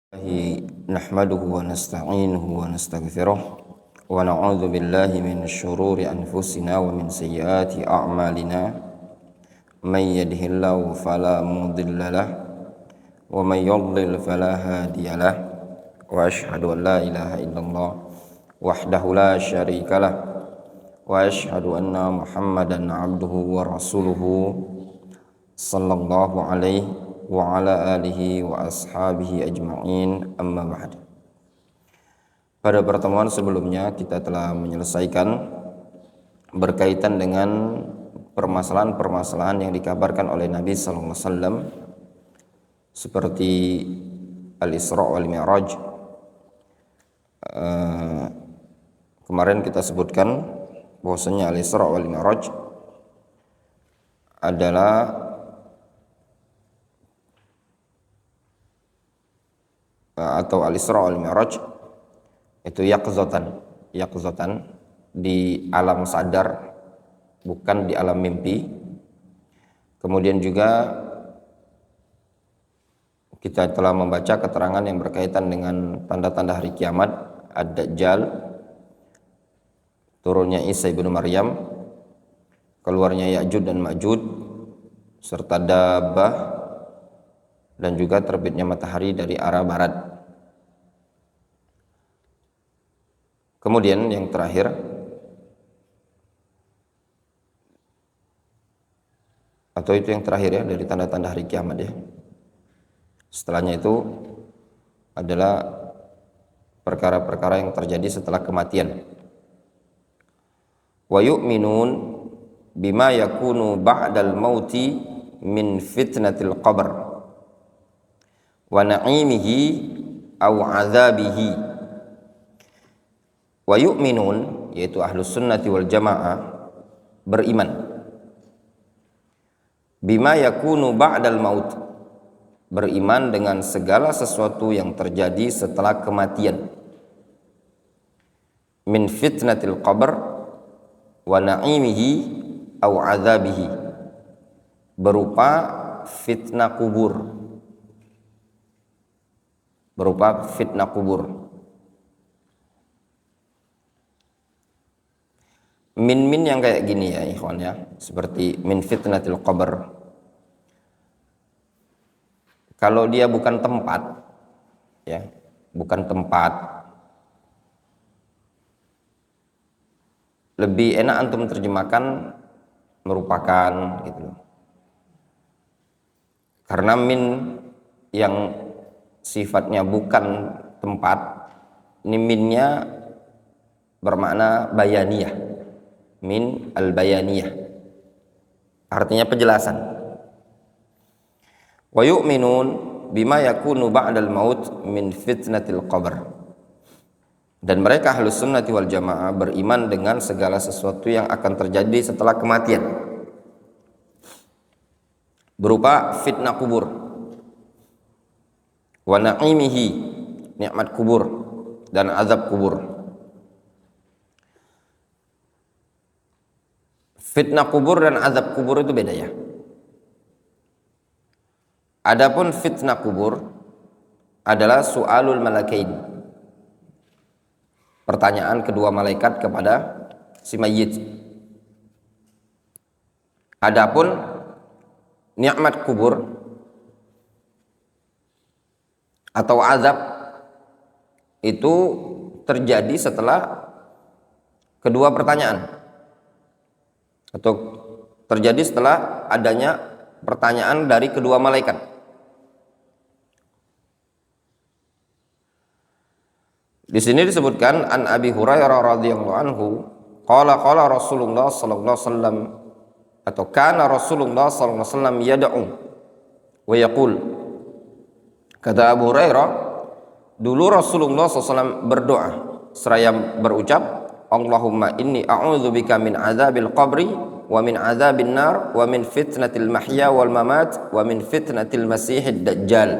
نحمده ونستعينه ونستغفره ونعوذ بالله من شرور أنفسنا ومن سيئات أعمالنا من يهده الله فلا مضل له ومن يضلل فلا هادي له وأشهد أن لا إله إلا الله وحده لا شريك له وأشهد أن محمدا عبده ورسوله صلى الله عليه wa ala alihi wa ashabihi ajma'in, amma ba'd. Pada pertemuan sebelumnya kita telah menyelesaikan berkaitan dengan permasalahan-permasalahan yang dikabarkan oleh Nabi sallallahu alaihi wasallam seperti Al-Isra wal Mi'raj. Kemarin kita sebutkan bahwasanya Al-Isra wal Mi'raj adalah atau Al-Isra wal Mi'raj itu yaqzatan di alam sadar, bukan di alam mimpi. Kemudian juga kita telah membaca keterangan yang berkaitan dengan tanda-tanda hari kiamat, Ad-Dajjal, turunnya Isa ibnu Maryam, keluarnya Ya'juj dan Ma'juj, serta Dabbah, dan juga terbitnya matahari dari arah barat. Kemudian yang terakhir atau itu yang terakhir ya dari tanda-tanda hari kiamat ya. Setelahnya itu adalah perkara-perkara yang terjadi setelah kematian. Wa yu'minun bima yakunu ba'dal mauti min fitnatil qabr wa na'imihi aw azabihi. Wa yu'minun, yaitu ahlus sunnati wal jamaah, beriman bima yakunu ba'dal maut, beriman dengan segala sesuatu yang terjadi setelah kematian, min fitnatil qabr wa na'imihi aw azabihi, berupa fitnah kubur, Min yang kayak gini ya ikhwan ya, seperti min fitnatil qabr. Kalau dia bukan tempat ya, bukan tempat, lebih enak antum terjemahkan merupakan gitu loh. Karena min yang sifatnya bukan tempat, ini minnya bermakna bayaniyah, min al-bayaniyah, artinya penjelasan. Wa yu'minun bima yakunu ba'dal maut min fitnatil qabr, dan mereka ahlus sunnati wal jamaah beriman dengan segala sesuatu yang akan terjadi setelah kematian, berupa fitnah kubur, wa na'imihi, nikmat kubur, dan azab kubur. Fitnah kubur dan azab kubur itu beda ya. Adapun fitnah kubur adalah su'alul malakain, pertanyaan kedua malaikat kepada si mayit. Adapun nikmat kubur atau azab itu terjadi setelah kedua pertanyaan, atau terjadi setelah adanya pertanyaan dari kedua malaikat. Di sini disebutkan an Abi Hurairah radhiyallahu anhu qala Rasulullah sallallahu alaihi wasallam, atau kana Rasulullah sallallahu alaihi wasallam yad'u wa yaqul. Kata Abu Hurairah, dulu Rasulullah SAW berdoa seraya berucap, Allahumma inni a'udzubika min azabil qabri wa min azabin nar wa min fitnatil mahya wal mamat wa min fitnatil masihid dajjal.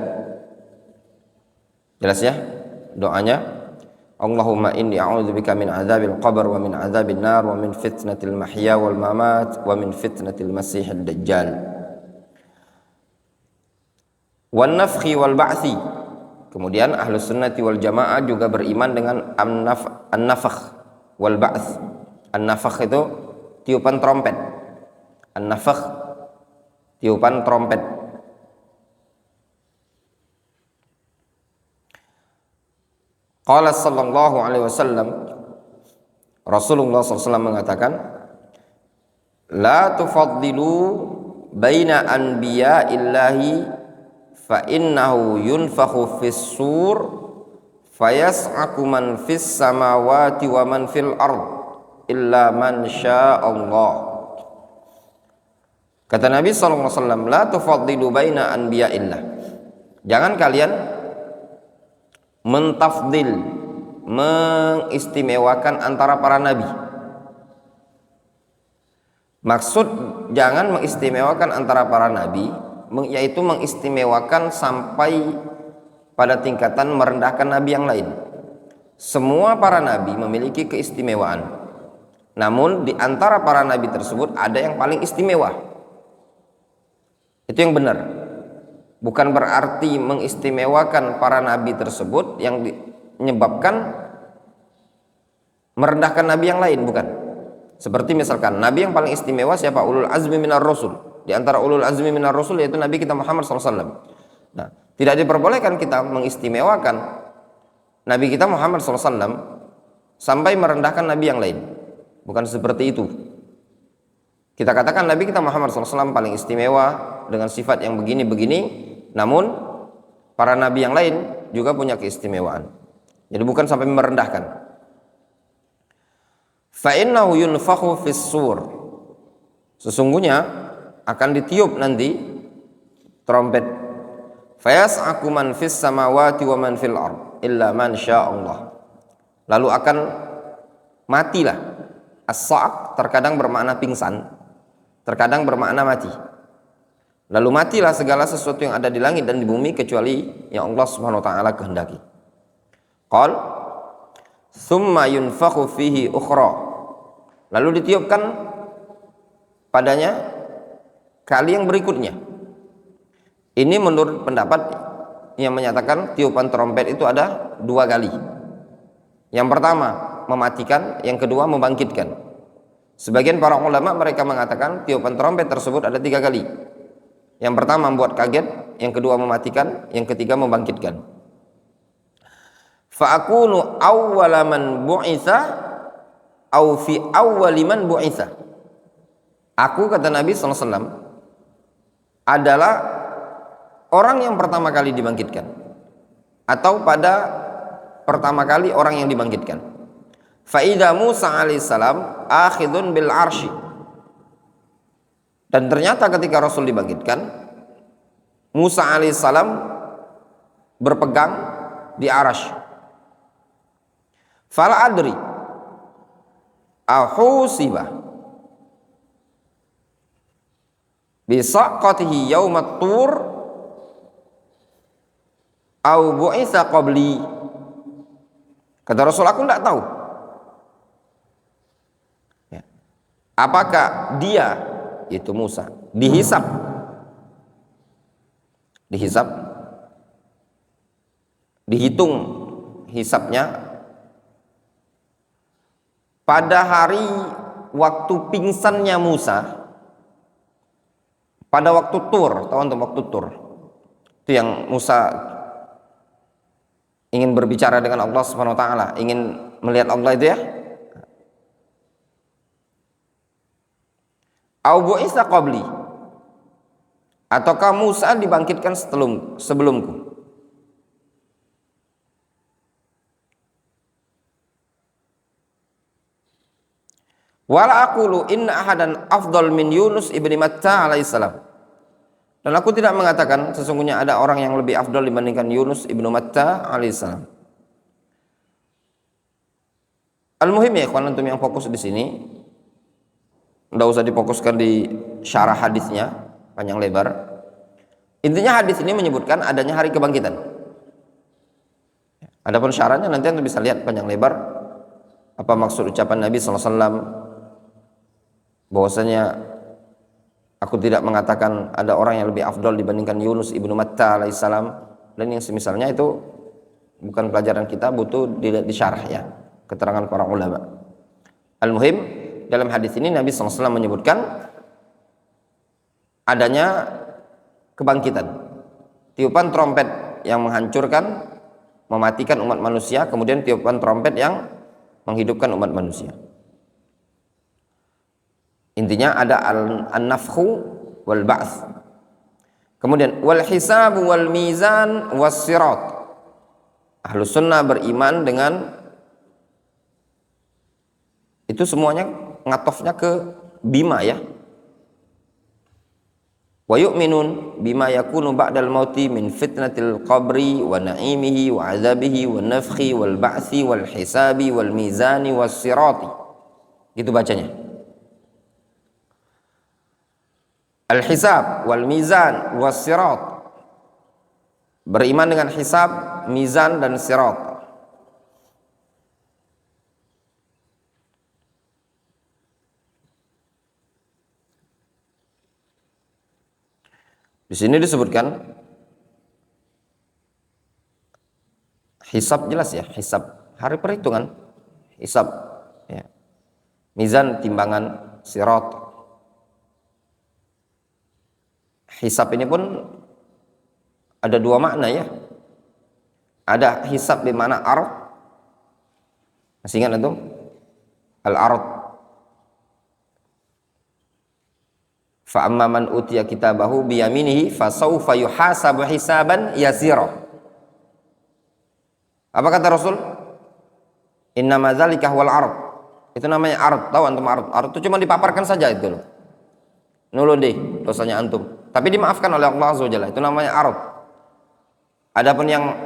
Jelas ya doanya? Allahumma inni a'udzubika min azabil qabr wa min azabin nar wa min fitnatil mahya wal mamat wa min fitnatil masihid dajjal. Wan nafkhi wal ba'thi Kemudian Ahlus Sunnati wal Jamaah juga beriman dengan an-nafakh wal ba'ts. An-nafakh itu tiupan trompet. An-nafakh tiupan trompet. Qala sallallahu alaihi wasallam, Rasulullah SAW mengatakan, la tufaddilu baina anbiya'illahi fa innahu yunfakhu fis sur fayas'aku man fis samawati wa man fil ard illa man sya'allah. Kata Nabi SAW, la tufaddilu baina anbiya'illah, jangan kalian mentafdil, mengistimewakan antara para nabi. Maksud jangan mengistimewakan antara para nabi, yaitu mengistimewakan sampai pada tingkatan merendahkan nabi yang lain. Semua para nabi memiliki keistimewaan, namun di antara para nabi tersebut ada yang paling istimewa. Itu yang benar. Bukan berarti mengistimewakan para nabi tersebut yang menyebabkan merendahkan nabi yang lain, bukan. Seperti misalkan nabi yang paling istimewa siapa? Ulul azmi minar rasul. Di antara ulul azmi minar rasul yaitu Nabi kita Muhammad SAW. Nah, tidak diperbolehkan kita mengistimewakan Nabi kita Muhammad SAW sampai merendahkan nabi yang lain. Bukan seperti itu. Kita katakan Nabi kita Muhammad SAW paling istimewa dengan sifat yang begini-begini, namun para nabi yang lain juga punya keistimewaan. Jadi bukan sampai merendahkan. Fa innahu yunfakhu fis sur, sesungguhnya akan ditiup nanti trompet. Fayas'aku man fis samawati wa man fil ard illa man sya'allah. Lalu akan matilah. As-sa'q terkadang bermakna pingsan, terkadang bermakna mati. Lalu matilah segala sesuatu yang ada di langit dan di bumi kecuali yang Allah Subhanahu wa taala kehendaki. Qal thumma yunfakhu fihi ukhra. Lalu ditiupkan padanya kali yang berikutnya. Ini menurut pendapat yang menyatakan tiupan trompet itu ada 2 kali. Yang pertama mematikan, yang kedua membangkitkan. Sebagian para ulama mereka mengatakan tiupan trompet tersebut ada 3 kali. Yang pertama membuat kaget, yang kedua mematikan, yang ketiga membangkitkan. Fa akunu awwala man bu'itsa aw fi awwali man bu'itsa. Aku, kata Nabi SAW, adalah orang yang pertama kali dibangkitkan, atau pada pertama kali orang yang dibangkitkan. Fa idza Musa alaihissalam akhidun bil arsy. Dan ternyata ketika Rasul dibangkitkan, Musa alaihissalam berpegang di arasy. Fala adri ahusiba bisaqatihi yaumat tur au bu'itsa qabli. Kata Rasul, aku tidak tahu ya, apakah dia, itu Musa, dihisab dihitung hisabnya pada hari waktu pingsannya Musa, pada waktu tur. Tahu untuk waktu tur itu yang Musa ingin berbicara dengan Allah Subhanahu wa taala, ingin melihat Allah itu ya. Au bu'itsa qabli, ataukah Musa dibangkitkan sebelumku. Wala aqulu inna ahadan afdal min Yunus ibni Matta alaihissalam. Dan aku tidak mengatakan sesungguhnya ada orang yang lebih afdal dibandingkan Yunus ibnu Matta alaihissalam. Al-muhim ya ikhwan, antum yang fokus di sini, tidak usah difokuskan di syarah hadisnya panjang lebar. Intinya hadis ini menyebutkan adanya hari kebangkitan. Adapun syarahnya nanti anda bisa lihat panjang lebar apa maksud ucapan Nabi SAW bahwasanya aku tidak mengatakan ada orang yang lebih afdal dibandingkan Yunus ibnu Matta alaihissalam dan yang semisalnya itu bukan pelajaran kita, butuh disyarah ya, keterangan para ulama. Al-muhim, dalam hadis ini Nabi SAW menyebutkan adanya kebangkitan, tiupan trompet yang menghancurkan, mematikan umat manusia, kemudian tiupan trompet yang menghidupkan umat manusia. Intinya ada an-nafkhu wal ba'ts. Kemudian wal hisab wal mizan was sirat. Ahlus sunnah beriman dengan itu semuanya, ngatofnya ke bima ya. Wa yu'minun bima yakunu ba'dal mauti min fitnatil qabri wa na'imihi wa azabihi wa nafkhi wal ba'thi wal hisabi wal mizani was sirati. Gitu bacanya. Al-hisab wal mizan was sirat. Beriman dengan hisab, mizan dan sirat. Di sini disebutkan hisab, jelas ya, hisab hari perhitungan, hisab ya. Mizan timbangan, sirat. Hisab ini pun ada dua makna ya. Ada hisab bermakna ard. Masih ingat itu? Al-ard. Fa amma man utiya kitabahu bi yaminihi fa sawfa yuhasabu hisaban yasira. Apa kata Rasul? Innama dzalika huwal ard. Itu namanya ard. Tahu antum ard? Ard itu cuma dipaparkan saja itu loh. Nulun deh dosanya antum. Tapi dimaafkan oleh Allah Azza wa Jalla. Itu namanya arad. Adapun yang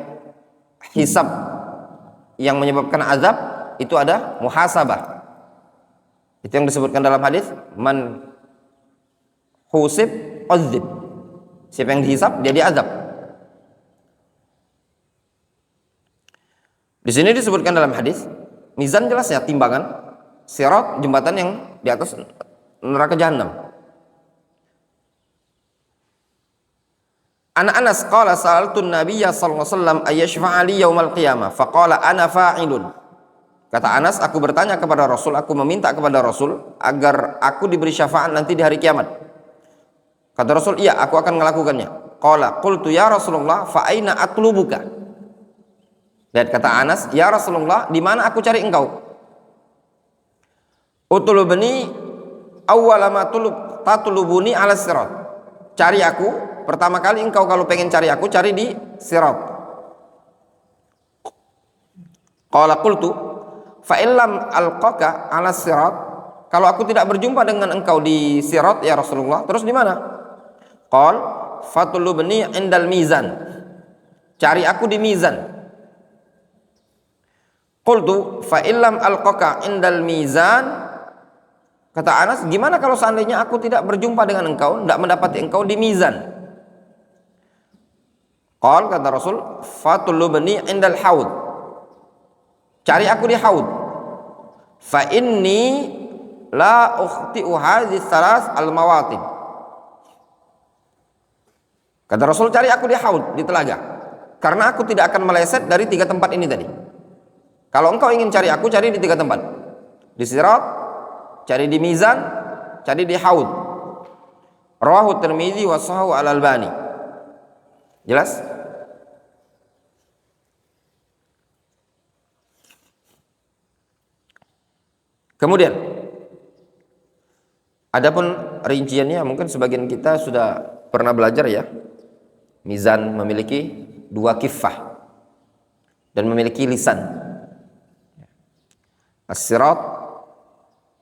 hisab yang menyebabkan azab itu ada muhasabah. Itu yang disebutkan dalam hadis, man husib uzib. Siapa yang dihisab dia diazab. Di sini disebutkan dalam hadis, mizan jelas ya, timbangan, sirat jembatan yang di atas neraka jahanam. Anas qala sa'altu an-nabiyya sallallahu alaihi wasallam ayyashfa'a li yaumal qiyamah faqala ana fa'ilun. Kata Anas, aku bertanya kepada Rasul, aku meminta kepada Rasul agar aku diberi syafaat nanti di hari kiamat. Kata Rasul, iya, aku akan melakukannya. Qala qultu ya Rasulullah fa aina atlubuka. Lihat kata Anas, ya Rasulullah, di mana aku cari engkau? Utulubni awwala ma tatlubuni ala sirat. Cari aku pertama kali engkau kalau pengen cari aku, cari di sirat. Qala qultu fa illam alqaka ala sirat. Kalau aku tidak berjumpa dengan engkau di sirat ya Rasulullah, terus di mana? Qal fatulubni indal mizan. Cari aku di mizan. Qultu fa illam alqaka indal mizan. Kata Anas, gimana kalau seandainya aku tidak berjumpa dengan engkau, tidak mendapati engkau di mizan? Qal, kata Rasul, fatulubni indal haud. Cari aku di haud. Fa inni la ukhti'u hadhihi salas al mawatin. Kata Rasul, cari aku di haud, di telaga. Karena aku tidak akan meleset dari 3 tempat ini tadi. Kalau engkau ingin cari aku, cari di 3 tempat. Di sirat, cari di mizan, cari di haud. Rawahu Tirmidzi wa sahahu al-Albani. Jelas? Kemudian adapun rinciannya mungkin sebagian kita sudah pernah belajar ya. Mizan memiliki 2 kiffah dan memiliki lisan. As-sirat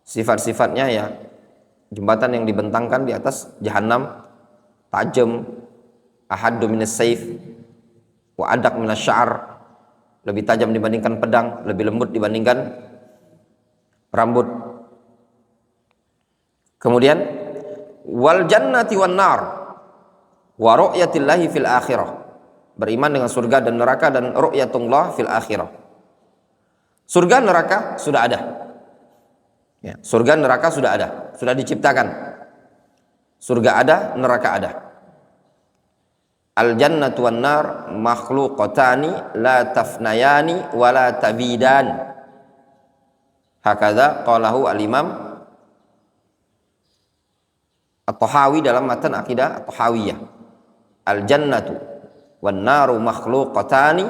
sifat-sifatnya ya jembatan yang dibentangkan di atas jahanam, tajam, ahaddu minas saif wa adaq minas sya'ar, lebih tajam dibandingkan pedang, lebih lembut dibandingkan rambut. Kemudian wal jannati wan nar wa ru'yatillahi fil akhirah, beriman dengan surga dan neraka dan ru'yatullah fil akhirah. Surga neraka sudah ada ya, surga neraka sudah ada, sudah diciptakan. Surga ada, neraka ada. Al jannatu wan nar makhluqatani la tafnayani wa la tabidan. Hakadha qalahu al-Imam At-Tahawi dalam matan akidah At-Tahawiyah. Al jannatu wan naru makhluqatani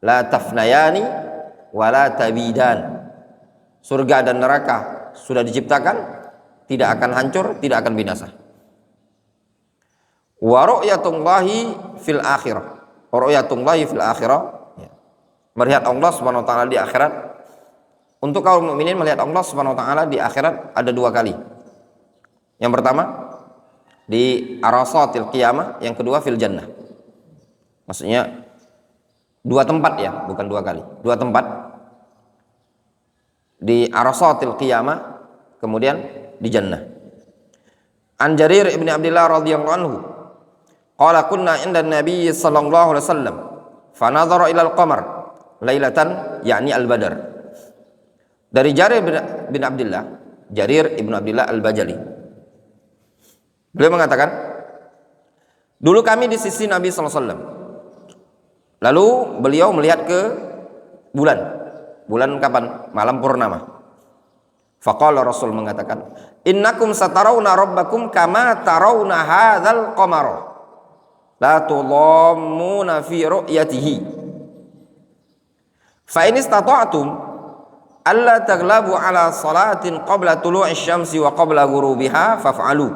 la tafnayani wa la tabidan. Surga dan neraka sudah diciptakan, tidak akan hancur, tidak akan binasa. Wa ru'yatullahi fil akhirah. Wa ru'yatullahi fil akhirah, melihat Allah Subhanahu wa taala di akhirat. Untuk kaum mukminin melihat Allah Subhanahu wa taala di akhirat ada 2 kali. Yang pertama di arasatil qiyamah, yang kedua fil jannah. Maksudnya 2 tempat ya, bukan 2 kali. 2 tempat. Di arasatil qiyamah, kemudian di jannah. An Jarir ibn Abdullah radhiyallahu anhu qala kunna inda Nabi sallallahu alaihi wasallam fa nadhara ila al-qamar lailatan, yakni al-badr. Dari Jarir bin Abdullah, Jarir ibn Abdullah al-Bajali, beliau mengatakan, dulu kami di sisi Nabi sallallahu alaihi wasallam, lalu beliau melihat ke bulan kapan? Malam purnama. Faqala Rasul mengatakan, innakum satarawna rabbakum kama tarawna hadzal qamara la tudhammuna fi ru'yatihi fa in istata'tum alla taghlabu ala salatin qabla tulu'i syamsi wa qabla ghurubiha faf'alu.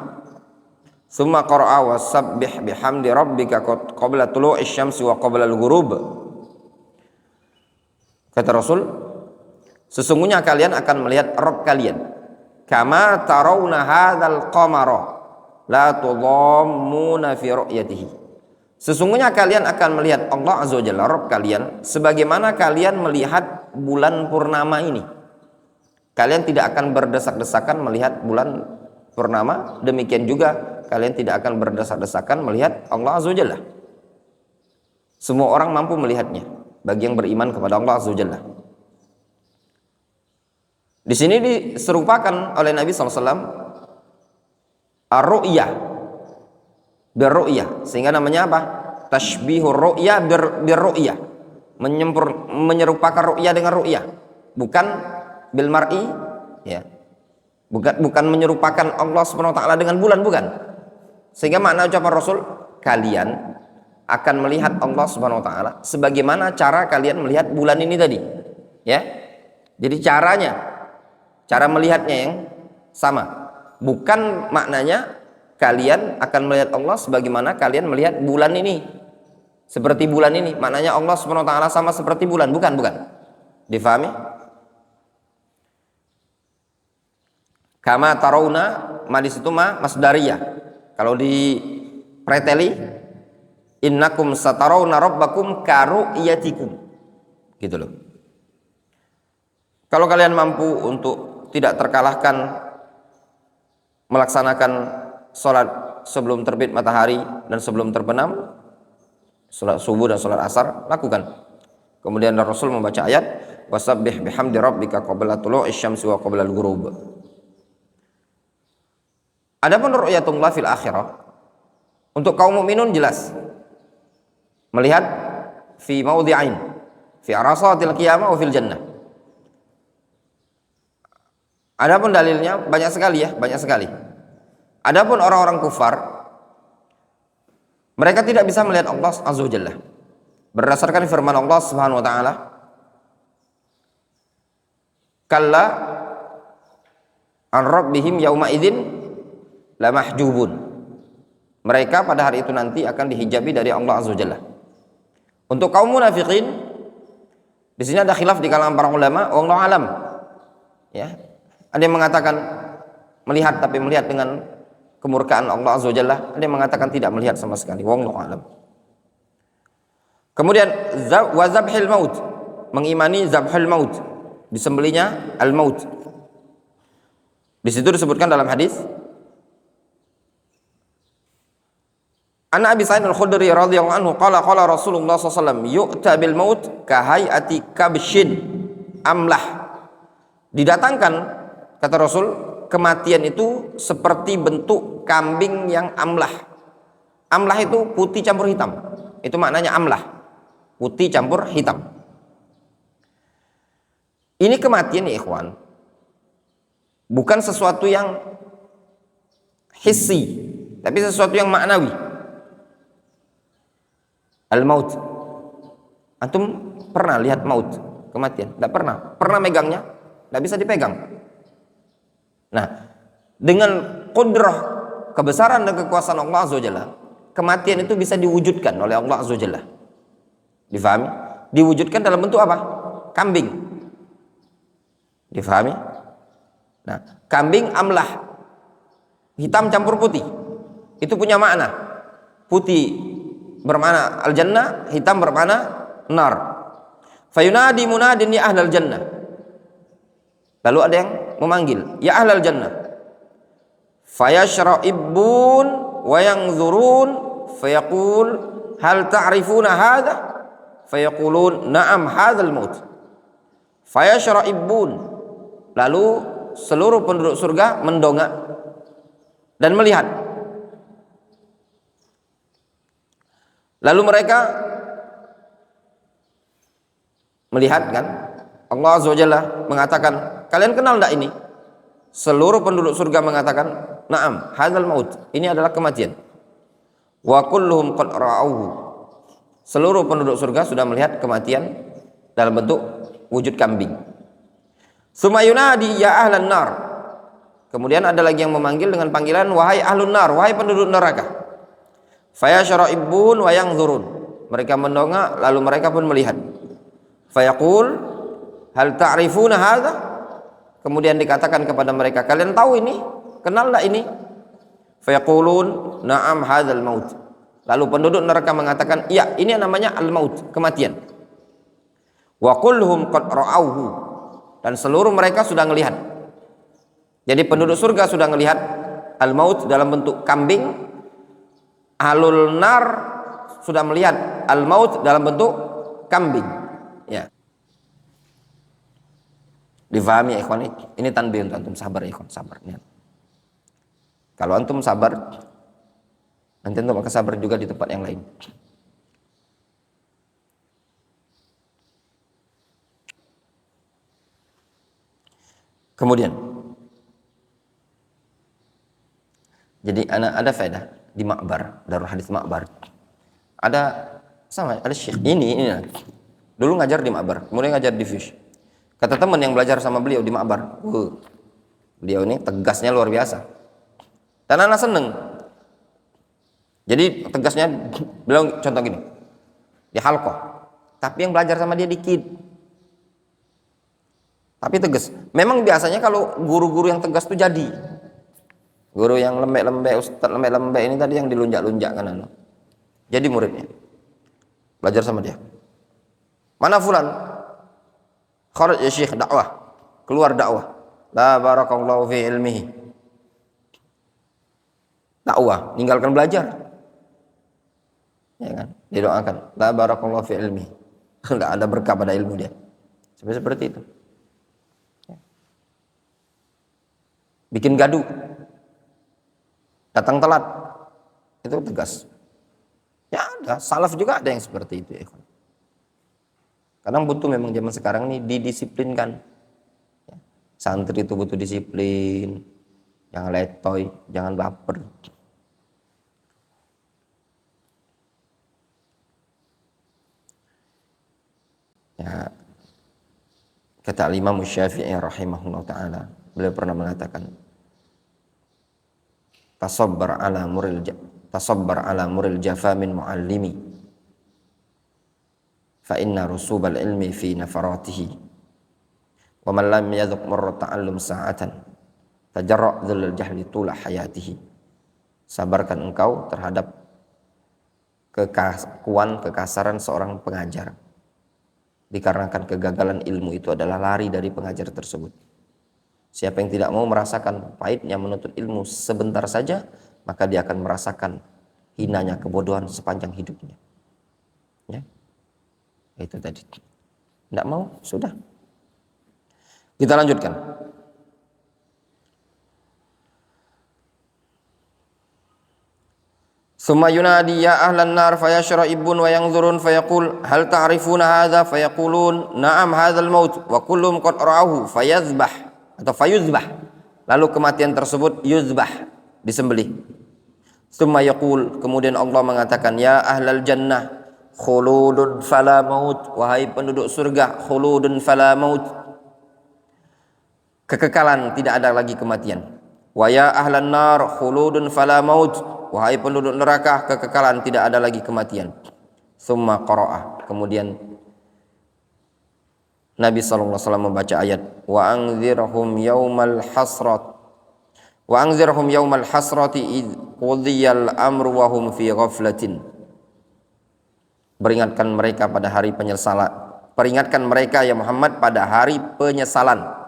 Summa qara'a wasabbih bihamdi rabbika qabla tulu'i syamsi wa qabla al-ghurub. Kata Rasul, sesungguhnya kalian akan melihat Rabb kalian kama tarawna hadzal qamara la tudhammuna fi ru'yatihi. Sesungguhnya kalian akan melihat Allah Azza wa Jalla, Rabb kalian, sebagaimana kalian melihat bulan purnama ini. Kalian tidak akan berdesak-desakan melihat bulan purnama, demikian juga kalian tidak akan berdesak-desakan melihat Allah Azza wa Jalla. Semua orang mampu melihatnya bagi yang beriman kepada Allah Azza wa Jalla. Di sini diserupakan oleh Nabi SAW ar-ru'yah bir-ru'yah, sehingga namanya apa? Tashbihur ru'yah bir-ru'yah, menyerupakan ru'yah dengan ru'yah, bukan bil mar'i, ya, bukan menyerupakan Allah Subhanahu wa taala dengan bulan, bukan. Sehingga makna ucapan Rasul, kalian akan melihat Allah Subhanahu wa taala sebagaimana cara kalian melihat bulan ini tadi, ya. Jadi cara melihatnya yang sama, bukan maknanya kalian akan melihat Allah sebagaimana kalian melihat bulan ini, seperti bulan ini, maknanya Allah Subhanahu wa taala sama seperti bulan, bukan. Difahami? Kama tarawna, ma di situ ma masdariyah. Kalau di preteli, innakum satarawna rabbakum karu'yatikum, gitu loh. Kalau kalian mampu untuk tidak terkalahkan melaksanakan sholat sebelum terbit matahari dan sebelum terbenam, sholat subuh dan sholat asar, lakukan. Kemudian Rasul membaca ayat wasabbih bihamdi rabbika qabla tulu'i syamsi wa qabla al-ghurub. Adapun ru'yatullah fil akhirah, untuk kaum mukminun jelas melihat fi maudhi'ain, fi arasatil qiyamah wa fil jannah. Adapun dalilnya banyak sekali. Adapun orang-orang kufar, mereka tidak bisa melihat Allah Azza wa Jalla berdasarkan firman Allah Subhanahu wa taala, kalla an rabbihim yauma idzin lamahjubun. Mereka pada hari itu nanti akan dihijabi dari Allah Azza wa Jalla. Untuk kaum munafikin, di sini ada khilaf di kalangan para ulama, wallahu alam. Ya, ada yang mengatakan melihat, tapi melihat dengan kemurkaan Allah Azza wa Jalla. Ada yang mengatakan tidak melihat sama sekali, wallahu alam. Kemudian wa zabhil maut, mengimani zabhil maut, disembelihnya al maut. Di situ disebutkan dalam hadis An Abi Sa'id al-Khudri radhiyallahu anhu qala Rasulullah sallallahu alaihi wasallam yu'ta bil maut ka hayati kabshin amlah. Didatangkan, kata Rasul, kematian itu seperti bentuk kambing yang amlah. Amlah itu putih campur hitam. Itu maknanya amlah. Putih campur hitam. Ini kematian ya ikhwan. Bukan sesuatu yang hissi, tapi sesuatu yang maknawi. Al-maut. Antum pernah lihat maut, kematian? Tidak pernah. Pernah megangnya? Tidak bisa dipegang. Nah, dengan qudrah, kebesaran dan kekuasaan Allah Azza wa Jalla, kematian itu bisa diwujudkan oleh Allah Azza wa Jalla. Difahami? Diwujudkan dalam bentuk apa? Kambing. Difahami? Nah, kambing amlah, hitam campur putih. Itu punya makna. Putih bermakna al-jannah, hitam bermakna nar. Fayunadi munadin ya ahlal jannah. Lalu ada yang memanggil, ya ahlal jannah. Fayashra'ibun wa yanzurun fayaqul hal ta'rifuna hadha? Fayaqulun na'am hadzal maut. Fayashra'ibun. Lalu seluruh penduduk surga mendongak dan melihat. Lalu mereka melihat kan, Allah Azza wa Jalla mengatakan, kalian kenal enggak ini? Seluruh penduduk surga mengatakan, na'am hadzal maut. Ini adalah kematian. Wa kulluhum qad ra'auhu. Seluruh penduduk surga sudah melihat kematian dalam bentuk wujud kambing. Summa yunadi ya ahlan nar. Kemudian ada lagi yang memanggil dengan panggilan wahai ahlun nar, wahai penduduk neraka. Fayashra'ibun wa yanzurun. Mereka mendongak lalu mereka pun melihat. Fayaqul hal ta'rifuna hadza? Kemudian dikatakan kepada mereka, kalian tahu ini? Kenal enggak ini? Fayaqulun na'am hadzal maut. Lalu penduduk neraka mengatakan, iya, ini namanya al-maut, kematian. Wa kulluhum qad ra'auhu. Dan seluruh mereka sudah melihat. Jadi penduduk surga sudah melihat al-maut dalam bentuk kambing. Ahlul nar sudah melihat al-maut dalam bentuk kambing. Ya. Difahami ya ikhwan? Ini tanbih untuk antum, sabar ya ikhwan, sabar. Ya. Kalau antum sabar, nanti antum akan sabar juga di tempat yang lain. Kemudian, jadi ada faedah di Ma'bar, Darul Hadis Ma'bar. Ada syekh ini dulu ngajar di Ma'bar, kemudian ngajar di Fish. Kata teman yang belajar sama beliau di Ma'bar, beliau ini tegasnya luar biasa. Dan anak seneng. Jadi tegasnya, beliau contoh gini, di halqah, tapi yang belajar sama dia dikit. Tapi tegas. Memang biasanya kalau guru-guru yang tegas tuh jadi. Guru yang lembek-lembek, ustaz lembek-lembek ini tadi yang dilunjak-lunjak kan. Jadi muridnya. Belajar sama dia. Mana fulan? Kharaj ya syekh dakwah. Keluar dakwah. La barakallahu fi ilmihi. Dakwah, ninggalkan belajar. Ya kan? Didoakan. La barakallahu fi ilmihi. Enggak ada berkah pada ilmu dia. Seperti itu. Bikin gaduh, datang telat, itu tegas. Ya ada, salaf juga ada yang seperti itu ya. Kadang butuh memang zaman sekarang ini didisiplinkan. Ya. Santri itu butuh disiplin, jangan letoy, jangan baper. Ya, kata Imam Syafi'i rahimahullah ta'ala, beliau pernah mengatakan, tasabbar ala muril jafa min muallimi fa inna rusubal ilmi fi nafaratihi wa man lam yadhuq marra ta'allum sa'atan tajarra' dhul jahli tula hayatihi. Sabarkan engkau terhadap kekasaran seorang pengajar, dikarenakan kegagalan ilmu itu adalah lari dari pengajar tersebut. Siapa yang tidak mau merasakan pahitnya menuntut ilmu sebentar saja, maka dia akan merasakan hinanya kebodohan sepanjang hidupnya. Ya, itu tadi. Tidak mau, sudah. Kita lanjutkan. Summa yunadi ya ahlan nar fayashra'ibun wa yanzurun fayaqul hal ta'rifuna hadha fayaqulun na'am hadzal maut wa kullum qad ra'ahu fayazbah atau fayuzbah. Lalu kematian tersebut yuzbah, disembelih. Summa yaqul, kemudian Allah mengatakan ya ahlal jannah khuludun fala maut, wahai penduduk surga khuludun fala maut, kekekalan, tidak ada lagi kematian. Wa ya ahlan nar khuludun fala maut, wahai penduduk neraka kekekalan, tidak ada lagi kematian. Summa qara'a, kemudian Nabi SAW membaca ayat wa anzirhum yaumal hasrati id qudiyal amru wa hum fi ghaflatin. Peringatkan mereka pada hari penyesalan, peringatkan mereka ya Muhammad pada hari penyesalan.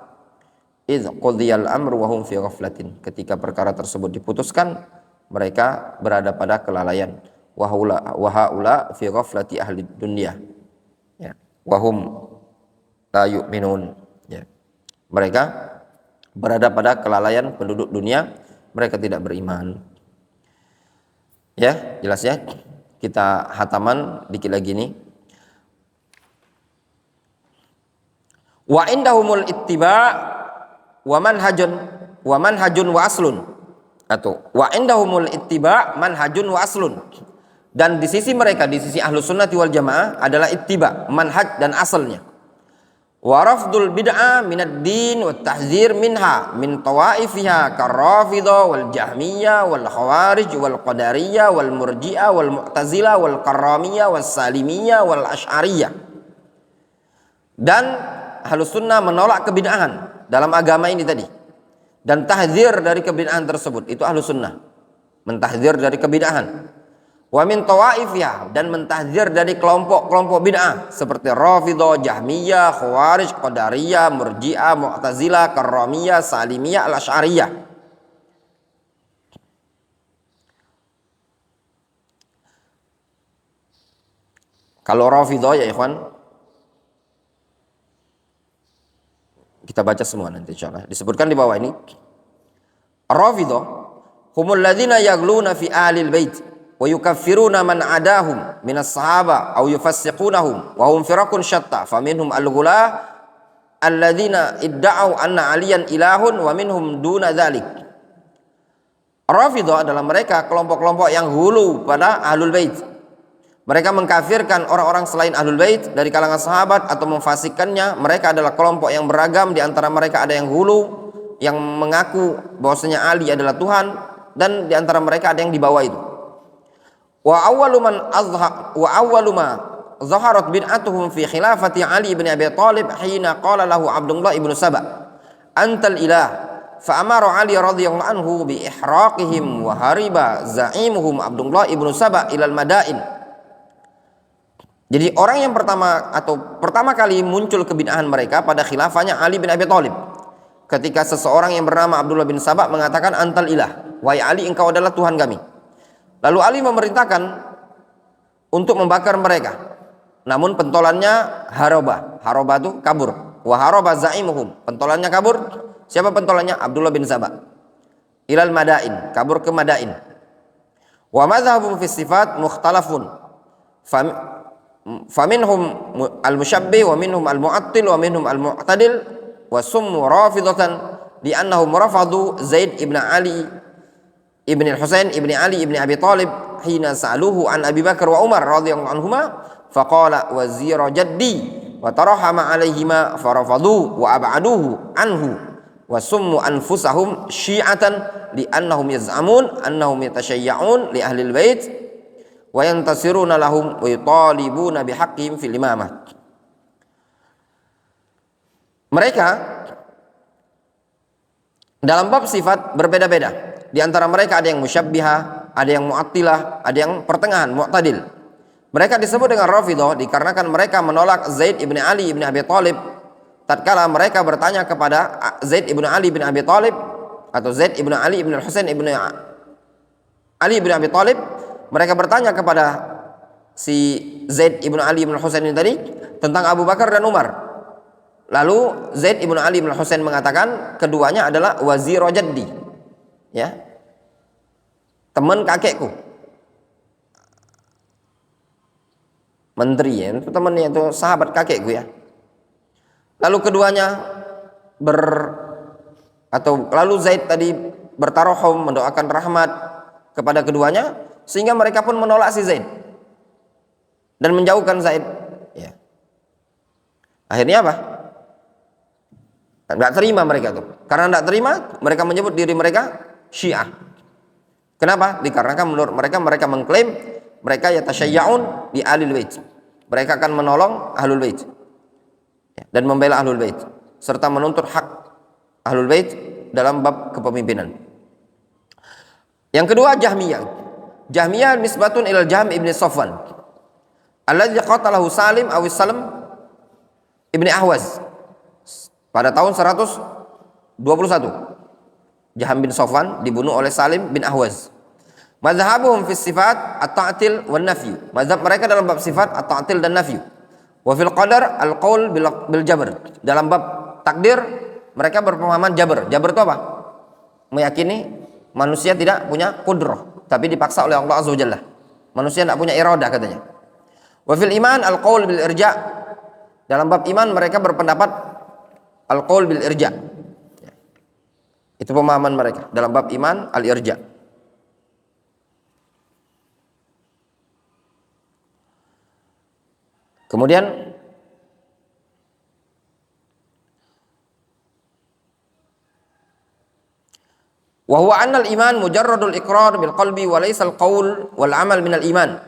Id qudiyal amru wa hum fi ghaflatin, ketika perkara tersebut diputuskan mereka berada pada kelalaian. Wa haula fi ghaflati ahli dunya, ya, wa hum la yu'minun, ya. Mereka berada pada kelalaian penduduk dunia, mereka tidak beriman. Ya, jelas ya. Kita hataman dikit lagi nih. Wa indahumul ittiba' wa manhajun wa aslun, atau wa indahumul ittiba' manhajun wa aslun, dan di sisi mereka, di sisi Ahlus Sunnati wal Jamaah adalah ittiba', manhaj dan asalnya. Wa rafdul bid'ah minad din wa tahzir minha min tawaifiha karrafidha wal jahmiyah wal khawarij wal qadariyah wal murji'ah wal mu'tazilah wal karramiyah wal salimiyah wal asy'ariyah. Dan Ahlus Sunnah menolak kebid'ahan dalam agama ini tadi, dan tahzir dari kebid'ahan tersebut, itu Ahlus Sunnah mentahzir dari kebid'ahan. Wa min tawaifiha, dan mentahzir dari kelompok-kelompok bid'ah seperti Rafidhah, Jahmiyah, Khawarij, Qadariyah, Murji'ah, Mu'tazilah, Karramiyah, Salimiyah, Al-Asy'ariyah. Kalau Rafidhah ya ikhwan, kita baca semua nanti insyaallah. Disebutkan di bawah ini, Rafidhah humul ladzina yaghluna fi ahlil bait wa yukaffiruna man adahum minas sahaba aw yufassiqunahum wa hum firaqun syatta faminhum al-ghulah alladzina idda'u anna aliyan ilahun wa minhum duna dzalik. Rafidhah adalah mereka kelompok-kelompok yang hulu pada ahlul bait. Mereka mengkafirkan orang-orang selain ahlul bait dari kalangan sahabat atau memfasikkannya. Mereka adalah kelompok yang beragam, di antara mereka ada yang hulu yang mengaku bahwasanya Ali adalah Tuhan, dan di antara mereka ada yang di bawah itu. Wa awwalu ma zaharat bid'atuhum fi khilafati Ali ibn Abi Thalib hina qala lahu Abdullah ibn Saba antal ilah fa amara Ali radhiyallahu anhu bi ihraqihim wa hariba za'imuhum Abdullah ibn Saba ilal madain. Jadi orang yang pertama kali muncul kebid'ahan mereka pada khilafahnya Ali bin Abi Thalib, ketika seseorang yang bernama Abdullah bin Saba mengatakan antal ilah, wahai Ali engkau adalah Tuhan kami. Lalu Ali memerintahkan untuk membakar mereka, namun pentolannya haraba itu kabur. Wa haraba za'imuhum, pentolannya kabur. Siapa pentolannya? Abdullah bin Saba. Ilal madain, kabur ke Madain. Wa madhhabum fi sifat mukhtalafun, faminhum al-musyabbih wa minhum al-mu'attil wa minhum al-mu'tadil wa summu rafidatan li annahum rafadu Zaid ibn Ali ibn al-Husain ibn Ali ibn Abi Thalib hina sa'aluhu an Abi Bakar wa Umar radhiyallahu anhuma faqala wazira jaddi wa tarahama alaihima farafadu wa ab'aduhu anhu wa summu anfusahum syi'atan li annahum yaz'amun annahum yatashayya'un li ahli al-bait wa yantasiruna lahum wa yutalibuna bihaqqihim fil imamah. Mereka dalam bab sifat berbeda-beda. Di antara mereka ada yang musyabbihah, ada yang mu'attilah, ada yang pertengahan, mu'tadil. Mereka disebut dengan Rafidhah dikarenakan mereka menolak Zaid ibn Ali ibn Abi Thalib tatkala mereka bertanya kepada Zaid ibn Ali ibn Abi Thalib atau Zaid ibn Ali ibn Husain ibn Ali ibn Abi Thalib. Mereka bertanya kepada si Zaid ibn Ali ibn Husain ini tadi tentang Abu Bakar dan Umar. Lalu Zaid ibn Ali ibn Husain mengatakan keduanya adalah wazir jaddi, ya, teman kakekku. menteri ya, itu temannya itu sahabat kakekku ya. Lalu keduanya lalu Zaid tadi bertarohum mendoakan rahmat kepada keduanya, sehingga mereka pun menolak si Zaid dan menjauhkan Zaid ya. Akhirnya apa? Nggak terima mereka tuh. Karena nggak terima, mereka menyebut diri mereka Syiah. Kenapa? Dikarenakan menurut mereka mengklaim mereka yatasyayya'un di Ahlul Bait. Mereka akan menolong Ahlul Bait ya, dan membela Ahlul Bait serta menuntut hak Ahlul Bait dalam bab kepemimpinan. Yang kedua, Jahmiyah. Jahmiyah nisbatun ilal Jahm ibn Safwan alladzi qatalahu Salim aw Salam ibn Ahwaz pada tahun 121. Jahm bin Safwan dibunuh oleh Salim bin Ahwaz. Mazhabuhum fi sifat at-ta'til wan nafy. Mazhab mereka dalam bab sifat at-ta'til dan nafy. Wa fil qadar al-qaul bil jabr. Dalam bab takdir mereka berpemahaman jabr. Jabr itu apa? Meyakini manusia tidak punya kudrah, tapi dipaksa oleh Allah Azza wa Jalla. Manusia tidak punya iradah katanya. Wa fil iman al-qaul bil irja. Dalam bab iman mereka berpendapat al-qaul bil irja. Itu pemahaman mereka dalam bab iman al-irja. Kemudian wa huwa anna al-iman mujarradul iqrar bil qalbi wa laysa al-qaul wal amal min al-iman.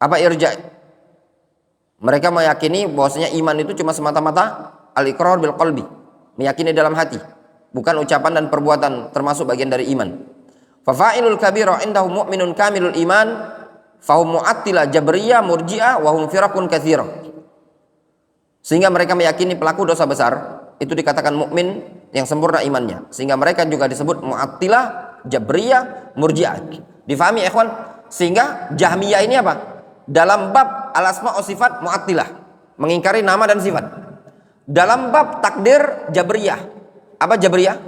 Apa irja? Mereka meyakini bahwasanya iman itu cuma semata-mata al-iqrar bil qalbi, meyakini dalam hati, bukan ucapan dan perbuatan termasuk bagian dari iman. Fa fa'ilul kabira indahu mu'minun kamilul iman fahum mu'attilah jabriyah murji'ah wa hum firaqun katsira. Sehingga mereka meyakini pelaku dosa besar itu dikatakan mukmin yang sempurna imannya, sehingga mereka juga disebut mu'attilah, jabriyah, murji'ah. Difahami ikhwan? Sehingga Jahmiyah ini apa? Dalam bab al-asma wa sifat mu'attilah, mengingkari nama dan sifat. Dalam bab takdir jabriyah. Apa jabriyah?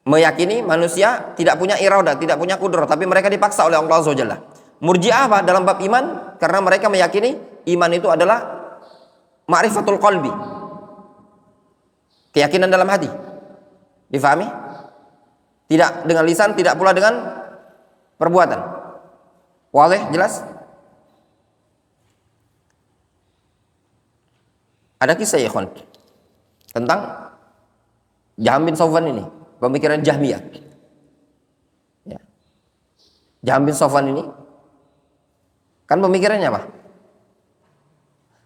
Meyakini manusia tidak punya iradah, tidak punya kudrah, tapi mereka dipaksa oleh Allah Azza wa Jalla. Murji'ah apa? Dalam bab iman, karena mereka meyakini iman itu adalah ma'rifatul qalbi, keyakinan dalam hati. Difahami? Tidak dengan lisan, tidak pula dengan perbuatan. Waleh, jelas? Ada kisah ya ikhwan tentang Jahm bin Safwan ini, pemikiran Jahmiyah ya. Jahm bin Safwan ini kan pemikirannya apa?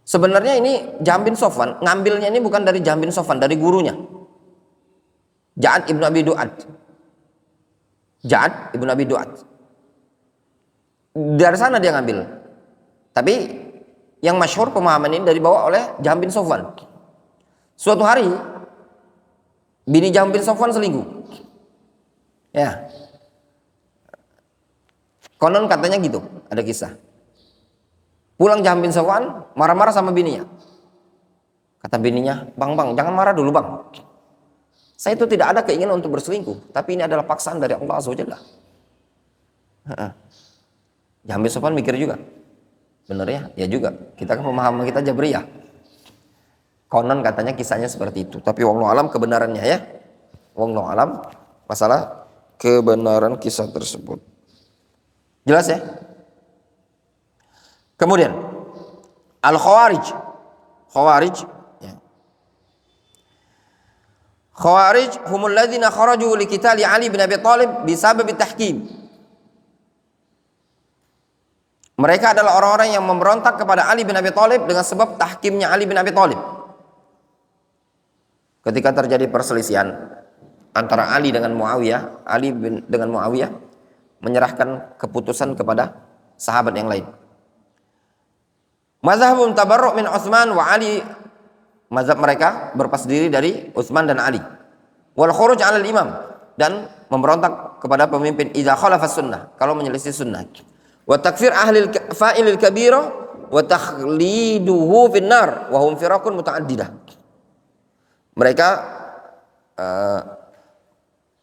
Sebenarnya ini Jahm bin Safwan ngambilnya ini bukan dari Jahm bin Safwan, dari gurunya Ja'ad ibn Abi Du'ad. Ja'ad ibn Abi Du'ad, dari sana dia ngambil. Tapi yang masyhur pemahaman ini dari bawah oleh Jahm bin Safwan. Suatu hari bini Jahm bin Safwan selingkuh ya, konon katanya gitu, ada kisah. Pulang Jahm bin Safwan marah-marah sama bininya. Kata bininya, bang jangan marah dulu bang, saya itu tidak ada keinginan untuk berselingkuh, tapi ini adalah paksaan dari Allah Azza wa Jalla. Jahm bin Safwan mikir juga, bener ya, ya juga, kita kan pemahaman kita Jabriyah. Konon katanya kisahnya seperti itu, tapi wallahu alam kebenarannya ya. Wallahu alam masalah kebenaran kisah tersebut. Jelas ya? Kemudian Al-Khawarij. Khawarij ya. Khawarij humul ladzina kharaju li qitali Ali bin Abi Thalib bisabab tahkim. Mereka adalah orang-orang yang memberontak kepada Ali bin Abi Thalib dengan sebab tahkimnya Ali bin Abi Thalib. Ketika terjadi perselisihan antara Ali dengan Muawiyah, dengan Muawiyah menyerahkan keputusan kepada sahabat yang lain. Mazhabum tabarru' min Utsman wa Ali, mazhab mereka berlepas diri dari Utsman dan Ali. Wal khuruj 'ala al-imam, dan memberontak kepada pemimpin idza khalafa sunnah, kalau menyelisih sunnah. Wa takfir ahli fa'ilil kabira wa takhliduhu fin nar wa hum firaqun muta'addidah. Mereka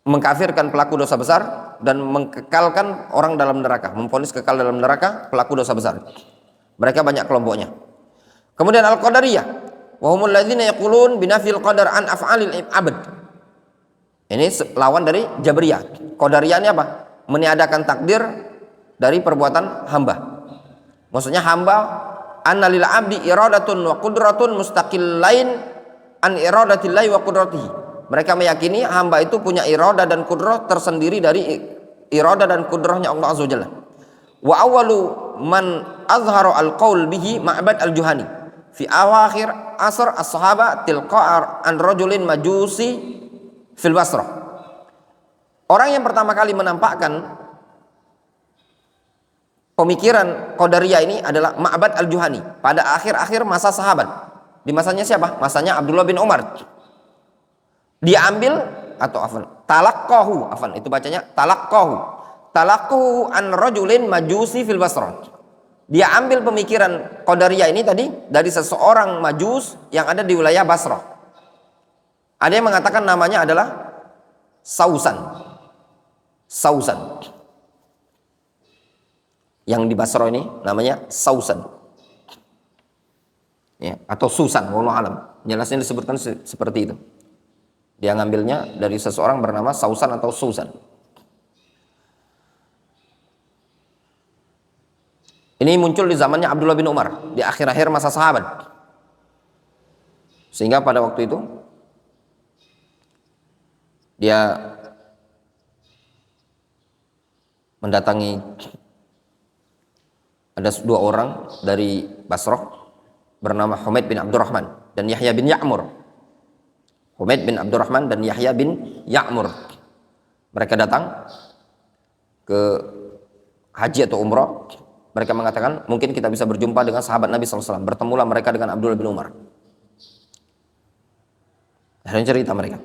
mengkafirkan pelaku dosa besar dan mengkekalkan orang dalam neraka, memvonis kekal dalam neraka pelaku dosa besar. Mereka banyak kelompoknya. Kemudian Al-Qadariyah, wa humul ladzina yaqulun binafil qadar an af'alil abad. Ini lawan dari Jabriyah. Qadariyah ini apa? Meniadakan takdir dari perbuatan hamba. Maksudnya hamba anna lil abdi iradatun wa qudratun mustaqillain an iradatillahi wa qudratihi. Mereka meyakini hamba itu punya iradah dan kudrah tersendiri dari iradah dan kudrahnya Allah Azza wa Jalla. Wa awwalu man azhara al-qaul bihi Ma'bad al-Juhani fi awakhir asr as-sahaba tilqa an rajulin majusi fil Basrah. Orang yang pertama kali menampakkan pemikiran Qadariyah ini adalah Ma'bad al-Juhani pada akhir-akhir masa sahabat. Di masanya siapa? Masanya Abdullah bin Umar. Dia ambil atau talaqqahu, itu bacanya talaqqahu an rajulin majusi fil Basrah. Dia ambil pemikiran Qadariyah ini tadi dari seseorang majus yang ada di wilayah Basrah. Ada yang mengatakan namanya adalah Sausan. Yang di Basrah ini namanya Sausan. Ya, atau Susan, wallahu alam. Jelasnya disebutkan seperti itu. Dia ngambilnya dari seseorang bernama Sausan atau Susan. Ini muncul di zamannya Abdullah bin Umar, di akhir-akhir masa sahabat. Sehingga pada waktu itu dia mendatangi, ada dua orang dari Basrah bernama Humaid bin Abdurrahman dan Yahya bin Ya'mur. Humaid bin Abdurrahman dan Yahya bin Ya'mur. Mereka datang ke haji atau umrah. Mereka mengatakan mungkin kita bisa berjumpa dengan sahabat Nabi SAW. Bertemulah mereka dengan Abdullah bin Umar. Akhirnya cerita mereka,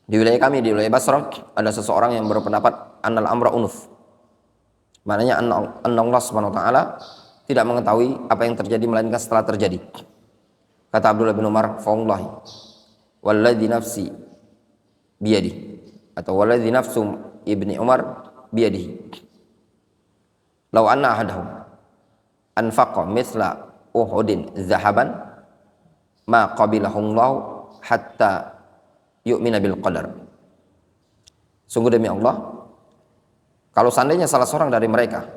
di wilayah kami, di wilayah Basrah, ada seseorang yang berpendapat annal amra unuf. Maknanya anna Allah Subhanahu wa taala tidak mengetahui apa yang terjadi melainkan setelah terjadi. Kata Abdullah bin Umar, "Fawallahi walladzi nafsi biyadi," atau walladzi nafsu ibni Umar biyadihi, "Law anna ahadahum anfaqa mithla Uhudin zahaban ma qabilahu Allah hatta yu'mina bil qadar." Sungguh demi Allah, kalau seandainya salah seorang dari mereka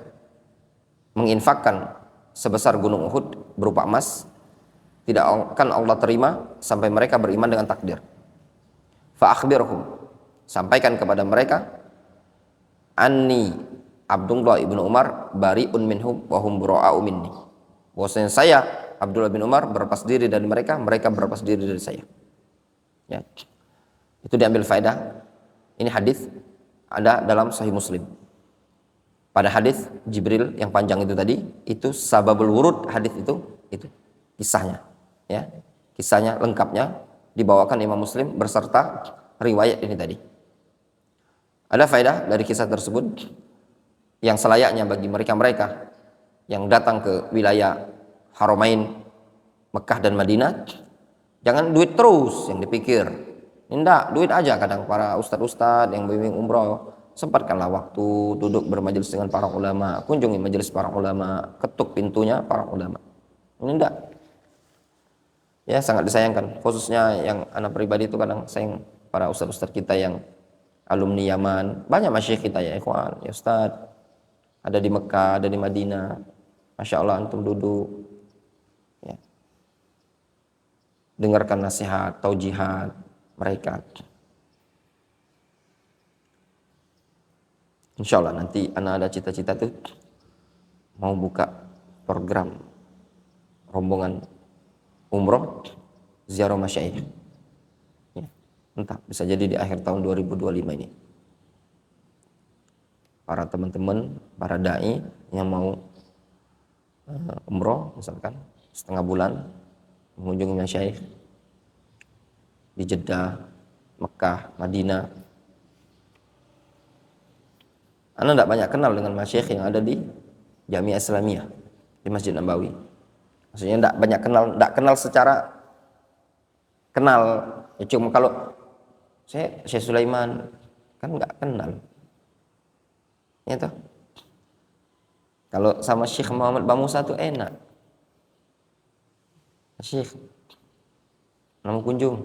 menginfakkan sebesar gunung Uhud berupa emas, tidak akan Allah terima sampai mereka beriman dengan takdir. Fa akhbirhum, sampaikan kepada mereka, anni Abdullah ibnu Umar bari'un minhum wa hum bura'u minni. Bahwasanya saya Abdullah bin Umar berlepas diri dari mereka, mereka berlepas diri dari saya. Ya. Itu diambil faedah. Ini hadis ada dalam Sahih Muslim. Pada hadis Jibril yang panjang itu tadi, itu sababul wurud hadis itu kisahnya. Ya, kisahnya lengkapnya dibawakan Imam Muslim berserta riwayat ini tadi. Ada faedah dari kisah tersebut yang selayaknya bagi mereka-mereka yang datang ke wilayah Haramain Mekah dan Madinah, jangan duit terus yang dipikir. Tidak, duit aja. Kadang para ustadz-ustadz yang bimbing umroh, sempatkanlah waktu duduk bermajelis dengan para ulama, kunjungi majelis para ulama, ketuk pintunya para ulama. Ini tidak. Ya, sangat disayangkan, khususnya yang anak pribadi itu kadang sayang para ustadz-ustadz kita yang alumni Yaman. Banyak masyayikh kita ya ikhwan, ya ustadz, ada di Mekah, ada di Madinah. Masya Allah antum duduk ya, dengarkan nasihat, taujihat mereka. Insya Allah nanti anak ada cita-cita tuh mau buka program rombongan umroh ziarah masyayikh. Ya, entah bisa jadi di akhir tahun 2025 ini. Para teman-teman, para dai yang mau umroh misalkan setengah bulan mengunjungi masyayikh di Jeddah, Mekah, Madinah. Anda tidak banyak kenal dengan masyayikh yang ada di Jamiah Islamiyah di Masjid Nabawi. Maksudnya tidak kenal secara kenal. Ya, cuma kalau saya Syekh Sulaiman kan nggak kenal. Ya toh. Kalau sama Syekh Muhammad Bamusa tuh enak. Syekh, mau kunjung,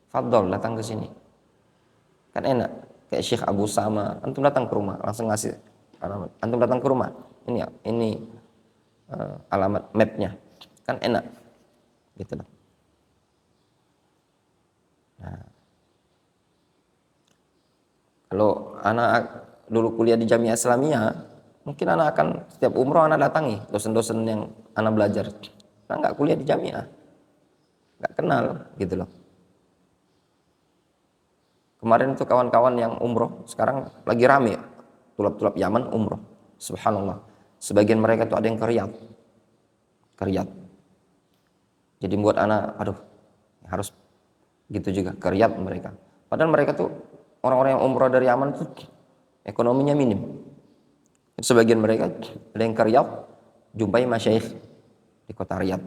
fadol datang ke sini. Kan enak. Kayak Syekh Abu Sama, antum datang ke rumah, langsung ngasih alamat. Antum datang ke rumah, ini alamat mapnya, kan enak, gitu loh. Nah, kalau anak dulu kuliah di Jamiah Islamiyah, mungkin anak akan setiap umroh anak datangi dosen-dosen yang anak belajar. Nah, nggak kuliah di Jamiah, nggak kenal, gitu loh. Kemarin itu kawan-kawan yang umroh, sekarang lagi rame, tulap-tulap Yaman umroh. Subhanallah. Sebagian mereka tuh ada yang ke Riyadh. Jadi buat anak, aduh, harus gitu juga ke Riyadh mereka. Padahal mereka tuh orang-orang yang umroh dari Yaman tuh ekonominya minim. Sebagian mereka ada yang ke Riyadh, jumpai masyayikh di kota Riyadh.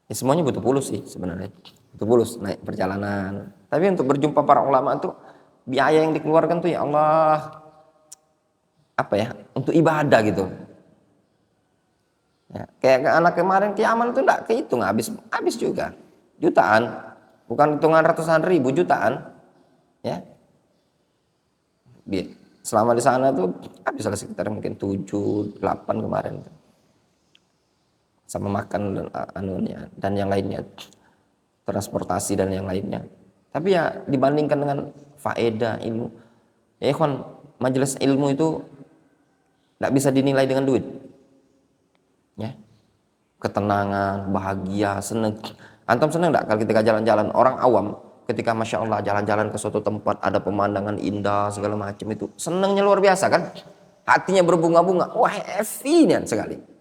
Ya, semuanya butuh pulus sih sebenarnya. Butuh pulus naik perjalanan. Tapi untuk berjumpa para ulama itu biaya yang dikeluarkan tuh ya Allah, apa ya, untuk ibadah gitu. Ya, kayak anak kemarin ke Yaman tuh enggak kehitung, habis juga. Jutaan. Bukan hitungan ratusan ribu, jutaan. Ya. Selama di sana tuh habis sekitar mungkin 7, 8 kemarin tuh. Sama makan dan anunya dan yang lainnya, transportasi dan yang lainnya. Tapi ya dibandingkan dengan faedah ilmu, ya ikhwan, majelis ilmu itu tidak bisa dinilai dengan duit. Ya, ketenangan, bahagia, senang. Antum senang tidak kalau ketika jalan-jalan? Orang awam ketika masya Allah jalan-jalan ke suatu tempat ada pemandangan indah segala macam itu senangnya luar biasa kan? Hatinya berbunga-bunga, wah happy sekali.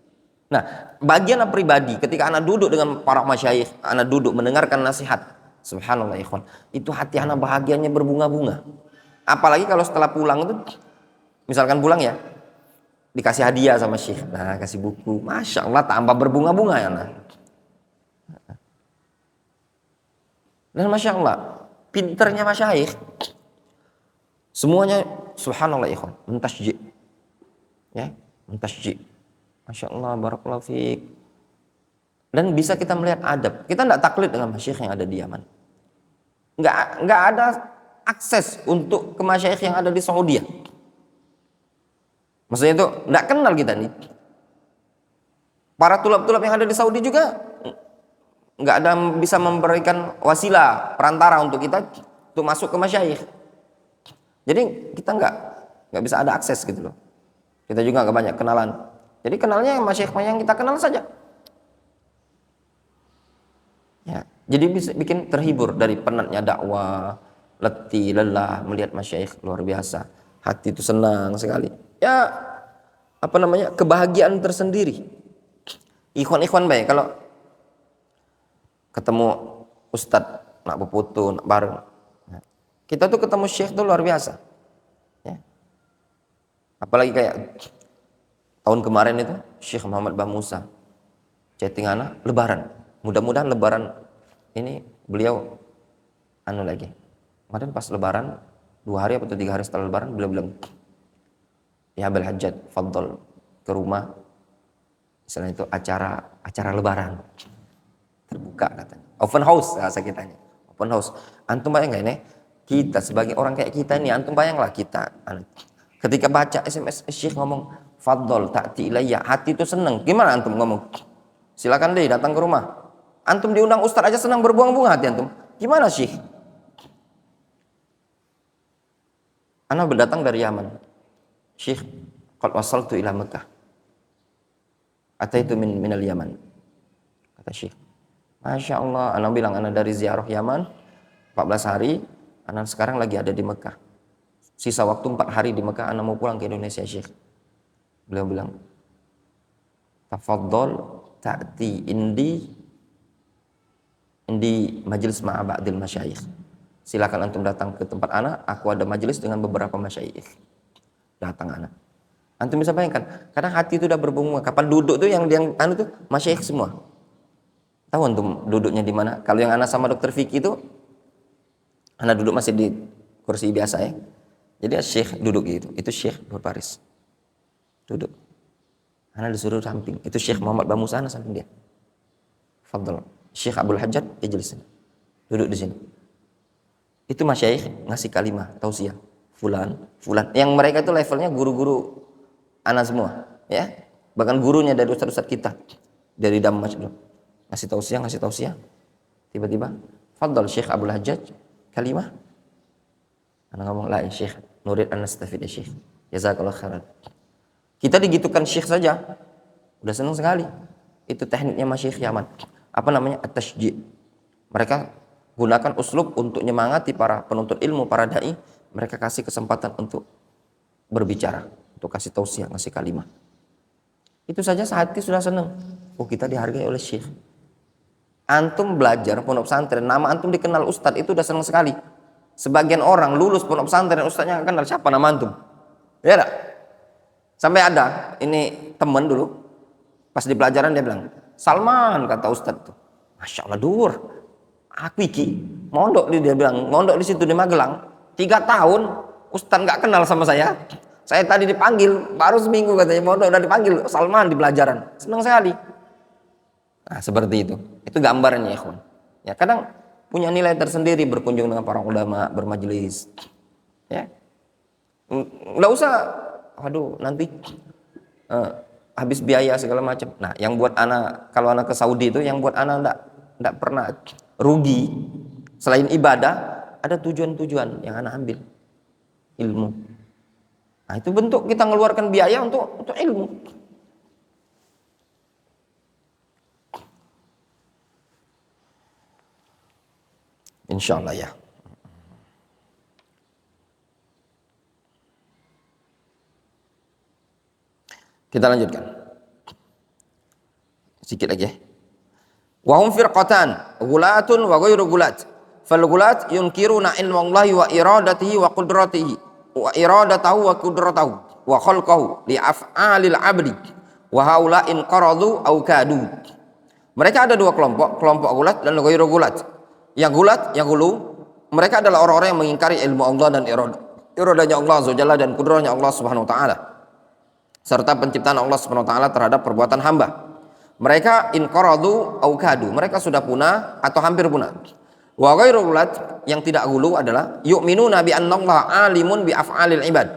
Nah, bagian pribadi ketika anak duduk dengan para masyayikh, anak duduk mendengarkan nasihat, subhanallah ikhwan, itu hati anak bahagianya berbunga-bunga. Apalagi kalau setelah pulang itu, misalkan pulang ya, dikasih hadiah sama syekh, nah kasih buku, masya Allah tambah berbunga-bunga ya nah. Dan masya Allah, pinternya masyayikh, semuanya subhanallah ikhwan, mentasji, ya, mentasji. Masya Allah, barakallahu fiik. Dan bisa kita melihat adab. Kita tidak taklid dengan masyayikh yang ada di Yaman. Nggak ada akses untuk ke masyayikh yang ada di Saudi. Maksudnya itu tidak kenal kita nih. Para tulap-tulap yang ada di Saudi juga nggak ada bisa memberikan wasilah perantara untuk kita untuk masuk ke masyayikh. Jadi kita nggak bisa ada akses gitu loh. Kita juga nggak banyak kenalan. Jadi kenalnya masyayikh yang kita kenal saja. Ya, jadi bisa bikin terhibur dari penatnya dakwah, letih, lelah melihat masyayikh luar biasa. Hati itu senang sekali. Ya, apa namanya? Kebahagiaan tersendiri. Ikhwan-ikhwan baik kalau ketemu ustadz nak beputu, nak bareng. Kita tuh ketemu syekh tuh luar biasa. Ya. Apalagi kayak tahun kemarin itu Syekh Muhammad Bamusa chatting anak lebaran. Mudah-mudahan lebaran ini beliau lagi. Kemarin pas lebaran 2 hari atau 3 hari setelah lebaran beliau bilang, "Ya Abul Hajjat, fadhol ke rumah." Misalnya itu acara lebaran. Terbuka katanya. Open house bahasa kitanya. Open house. Antum bayang enggak ini? Kita sebagai orang kayak kita ini, antum bayanglah kita ketika baca SMS Syekh ngomong fadhol ta'ti ilayya, hati itu senang. Gimana antum ngomong? Silakan deh datang ke rumah. Antum diundang ustaz aja senang berbunga-bunga hati antum. Gimana Syekh? Ana berdatang dari Yaman. Syekh, qad wasaltu ila Makkah. Ataitu minal Yaman. Kata Syekh. Masya Allah, ana bilang ana dari ziarah Yaman 14 hari, ana sekarang lagi ada di Mekah. Sisa waktu 4 hari di Mekah, ana mau pulang ke Indonesia Syekh. Beliau bilang, tafadhol ta'ti indi majelis ma'a ba'dil masyayikh. Silakan antum datang ke tempat ana, aku ada majelis dengan beberapa masyayikh. Datang ana. Antum bisa bayangkan, kadang hati itu udah berbunga. Kapan duduk tuh yang tuh masyayikh semua. Tahu antum duduknya di mana? Kalau yang ana sama dokter Vicky itu, ana duduk masih di kursi biasa ya. Jadi Syekh duduk gitu. Itu Syekh Nur Paris. Duduk. Ana disuruh samping. Itu Syekh Muhammad Bamusa, ana samping dia. Fadhal. Syekh Abdul Hajjaj ijlis. Duduk di sini. Itu masyayikh ngasih kalimah tausiah. Fulan. Yang mereka itu levelnya guru-guru ana semua, ya. Bahkan gurunya dari ustaz-ustaz kita. Dari Damaj dulu. Ngasih tausiah. Tiba-tiba, fadhal Syekh Abdul Hajjaj kalimah. Ana ngomong, "La ya Syekh, nurid an nastafid ya Syekh. Jazakallahu khairan." Kita digitukan Syekh saja, udah senang sekali. Itu tekniknya Syekh Yaman. Apa namanya? At-tashji'. Mereka gunakan uslub untuk nyemangati para penuntut ilmu, para dai. Mereka kasih kesempatan untuk berbicara, untuk kasih tausiah, ngasih kalimah. Itu saja sehati sudah senang. Oh, kita dihargai oleh Syekh. Antum belajar pondok pesantren, nama antum dikenal ustadz, itu udah senang sekali. Sebagian orang lulus pondok pesantren, ustadznya nggak kenal siapa nama antum. Ya enggak? Sampai ada, ini temen dulu, pas di pelajaran dia bilang, Salman, kata ustadz tuh. Masya Allah, dur. Aku iki, mondok dia bilang, mondok di situ di Magelang, 3 tahun, ustadz nggak kenal sama saya. Saya tadi dipanggil, baru seminggu katanya, mondok udah dipanggil, Salman di pelajaran. Senang sekali. Nah, seperti itu. Itu gambarannya, ikhwan. Ya, kadang punya nilai tersendiri berkunjung dengan para ulama, bermajelis. Ya. Nggak usah, waduh, nanti habis biaya segala macam. Nah, yang buat anak, kalau anak ke Saudi itu, yang buat anak enggak pernah rugi selain ibadah, ada tujuan-tujuan yang anak ambil, ilmu. Nah, itu bentuk kita mengeluarkan biaya untuk ilmu. Insyaallah ya. Kita lanjutkan. Sedikit lagi ya. Wa hum firqatan, ghulatun wa ghairu ghulat. Fal ghulat yunkiruna ilmallahi wa iradatihi wa qudratihi wa iradatahu wa qudratahu wa khalqahu li af'alil 'abdi wa haula in qaradu aw kadu. Mereka ada 2 kelompok ghulat dan ghairu ghulat. Yang ghulat, yang hulu, mereka adalah orang-orang yang mengingkari ilmu Allah dan iradahnya Allah Azza wa Jalla dan kudrahnya Allah Subhanahu wa taala, serta penciptaan Allah Subhanahu wa taala terhadap perbuatan hamba. Mereka inqaradu au kadu, mereka sudah punah atau hampir punah. Wa ghairu ghulat, yang tidak hulu adalah yu'minuna bi annallaha alimun bi af'alil ibad,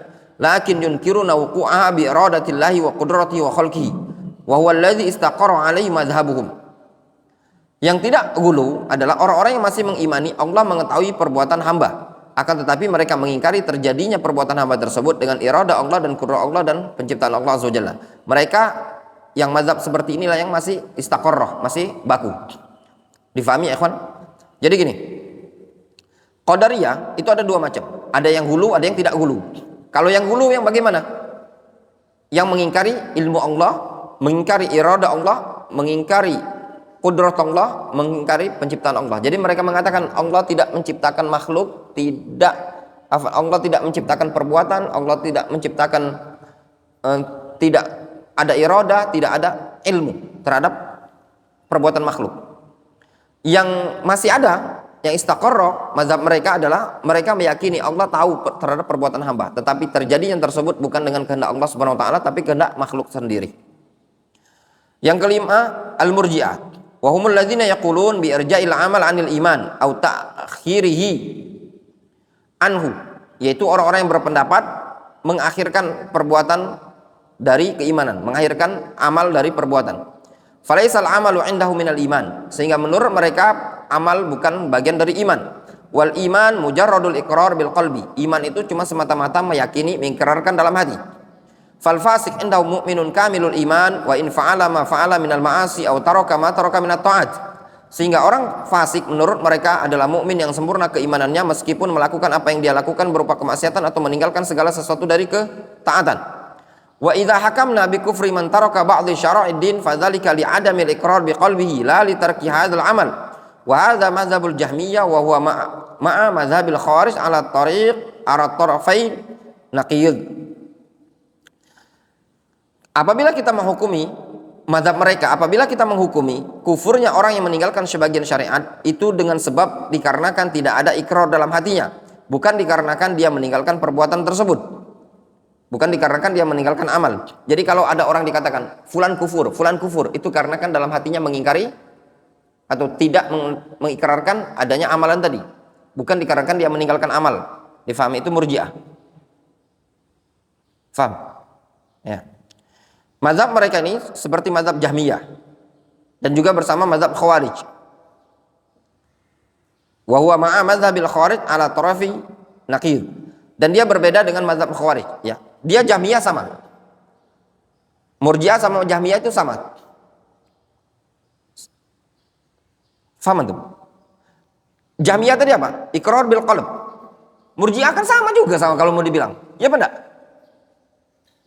lakin yunkiruna wuqu'aha bi iradatillahi wa qudratihi wa khalqihi, wa huwa alladhi istaqarra alaihi madhhabuhum. Yang tidak hulu adalah orang-orang yang masih mengimani Allah mengetahui perbuatan hamba, akan tetapi mereka mengingkari terjadinya perbuatan hamba tersebut dengan iradah Allah dan qudrah Allah dan penciptaan Allah Azza wa Jalla. Mereka yang mazhab seperti inilah yang masih istaqarrah, masih baku. Difahami ya ikhwan? Jadi gini, Qadariyah itu ada 2 macam. Ada yang hulu, ada yang tidak hulu. Kalau yang hulu yang bagaimana? Yang mengingkari ilmu Allah, mengingkari iradah Allah, mengingkari qudrat Allah, mengingkari penciptaan Allah. Jadi mereka mengatakan Allah tidak menciptakan makhluk, Allah tidak menciptakan perbuatan, Allah tidak menciptakan tidak ada iradah, tidak ada ilmu terhadap perbuatan makhluk. Yang masih ada, yang istaqarrah mazhab mereka adalah mereka meyakini Allah tahu terhadap perbuatan hamba, tetapi terjadi yang tersebut bukan dengan kehendak Allah Subhanahu wa taala tapi kehendak makhluk sendiri. Yang kelima, al-murji'ah. Wa humul ladzina yaqulun bi irja'il amal 'anil iman au ta'khirihi anhu, yaitu orang-orang yang berpendapat mengakhirkan perbuatan dari keimanan, mengakhirkan amal dari perbuatan. Falaisal amalu 'indahu minal iman, sehingga menurut mereka amal bukan bagian dari iman. Wal iman mujarradul iqrar bil qalbi, iman itu cuma semata-mata meyakini, mengikrarkan dalam hati. Fal fasik indahu mu'minun kamilul iman wa in fa'ala ma fa'ala minal ma'asi aw taraka ma taraka minat ta'at. Sehingga orang fasik menurut mereka adalah mukmin yang sempurna keimanannya meskipun melakukan apa yang dia lakukan berupa kemaksiatan atau meninggalkan segala sesuatu dari ketaatan. Wa idza hakamna bi kufri man taraka ba'dhi syara'id din fadzalika li adamil iqrar bi qalbihi la li tarki hadzal amal. Wa hadza madzhabul Jahmiyah wa huwa ma'a madzhabil Khawarij ala tariq tarafain naqiyid. Apabila kita menghukumi mazhab mereka, apabila kita menghukumi kufurnya orang yang meninggalkan sebagian syariat itu dengan sebab dikarenakan tidak ada ikrar dalam hatinya, bukan dikarenakan dia meninggalkan perbuatan tersebut. bukan dikarenakan dia meninggalkan amal. Jadi kalau ada orang dikatakan fulan kufur, itu karena kan dalam hatinya mengingkari atau tidak mengikrarkan adanya amalan tadi, bukan dikarenakan dia meninggalkan amal. Difahami? Itu Murji'ah. Faham? Ya. Mazhab mereka ini seperti mazhab Jahmiyah dan juga bersama mazhab Khawarij. Wa huwa ma'a mazhabil Khawarij ala tarafi naqir. Dan dia berbeda dengan mazhab Khawarij, ya. Dia Jahmiyah sama. Murji'ah sama Jahmiyah itu sama. Faham antum? Jahmiyah tadi apa? Iqrar bil qalb. Murji'ah kan sama juga sama kalau mau dibilang. Ya benar.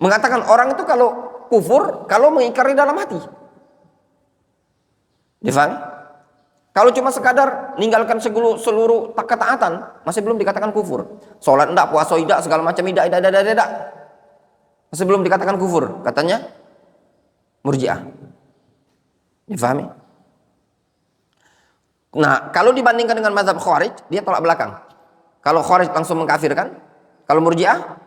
Mengatakan orang itu kalau kufur kalau mengingkari dalam hati. Difahami? Kalau cuma sekadar ninggalkan seluruh ketaatan, masih belum dikatakan kufur. Salat enggak, puasa tidak, segala macam tidak. Masih belum dikatakan kufur, katanya Murji'ah. Difahami? Nah, kalau dibandingkan dengan mazhab Khawarij, dia tolak belakang. Kalau Khawarij langsung mengkafirkan, kalau Murji'ah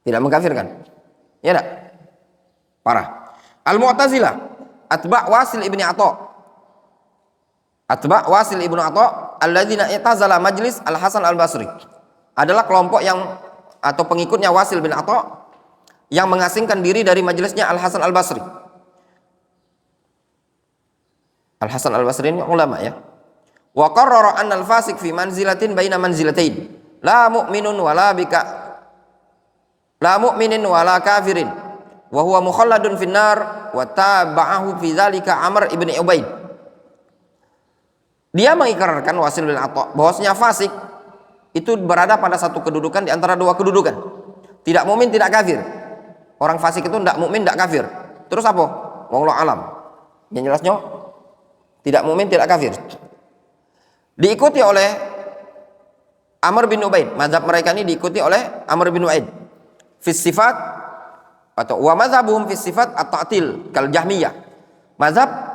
tidak mengkafirkan. Ya enggak? Parah. Al-Mu'tazilah, atba' Wasil ibni Atha. Atba' Wasil ibnu Atha alladzina i'tazala majlis Al-Hasan Al-Basri. Adalah kelompok yang atau pengikutnya Wasil bin Atha yang mengasingkan diri dari majelisnya Al-Hasan Al-Basri. Al-Hasan Al-Basri ini ulama, ya. Wa qarrara anna al-fasik fi manzilatin baina manzilatain. La mu'minun wala bika la mu'minin wala kafirin. Wa huwa mukhalladun finnar wa tabi'ahu fi dzalika Amr ibn Ubaid. Dia mengikrarkan Wasil bin Atha bahwasanya fasik itu berada pada satu kedudukan di antara dua kedudukan. Tidak mukmin, tidak kafir. Orang fasik itu tidak mukmin, tidak kafir. Terus apa? Wallahu alam. Yang jelasnya tidak mukmin, tidak kafir. Diikuti oleh Amr bin Ubaid. Mazhab mereka ini diikuti oleh Amr bin Ubaid. Fis sifat atau wa mazhabuhum fis sifat at-ta'til kal Jahmiyah. Mazhab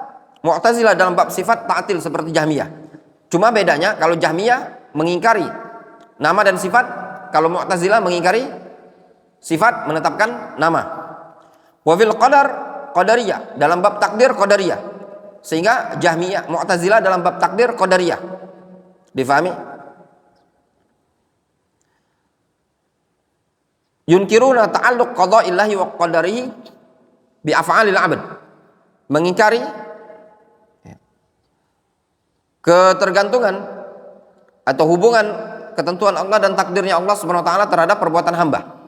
Mu'tazilah dalam bab sifat ta'til seperti Jahmiyah. Cuma bedanya kalau Jahmiyah mengingkari nama dan sifat, kalau Mu'tazilah mengingkari sifat, menetapkan nama. Wa fil qadar qadariyah, dalam bab takdir qadariyah. Sehingga Jahmiyah, Mu'tazilah dalam bab takdir qadariyah. Difahami? Yunkiruna ta'alluq qada'illahi wa qadarihi bi af'alil 'abd. Mengingkari ketergantungan atau hubungan ketentuan Allah dan takdirnya Allah Subhanahu wa taala terhadap perbuatan hamba.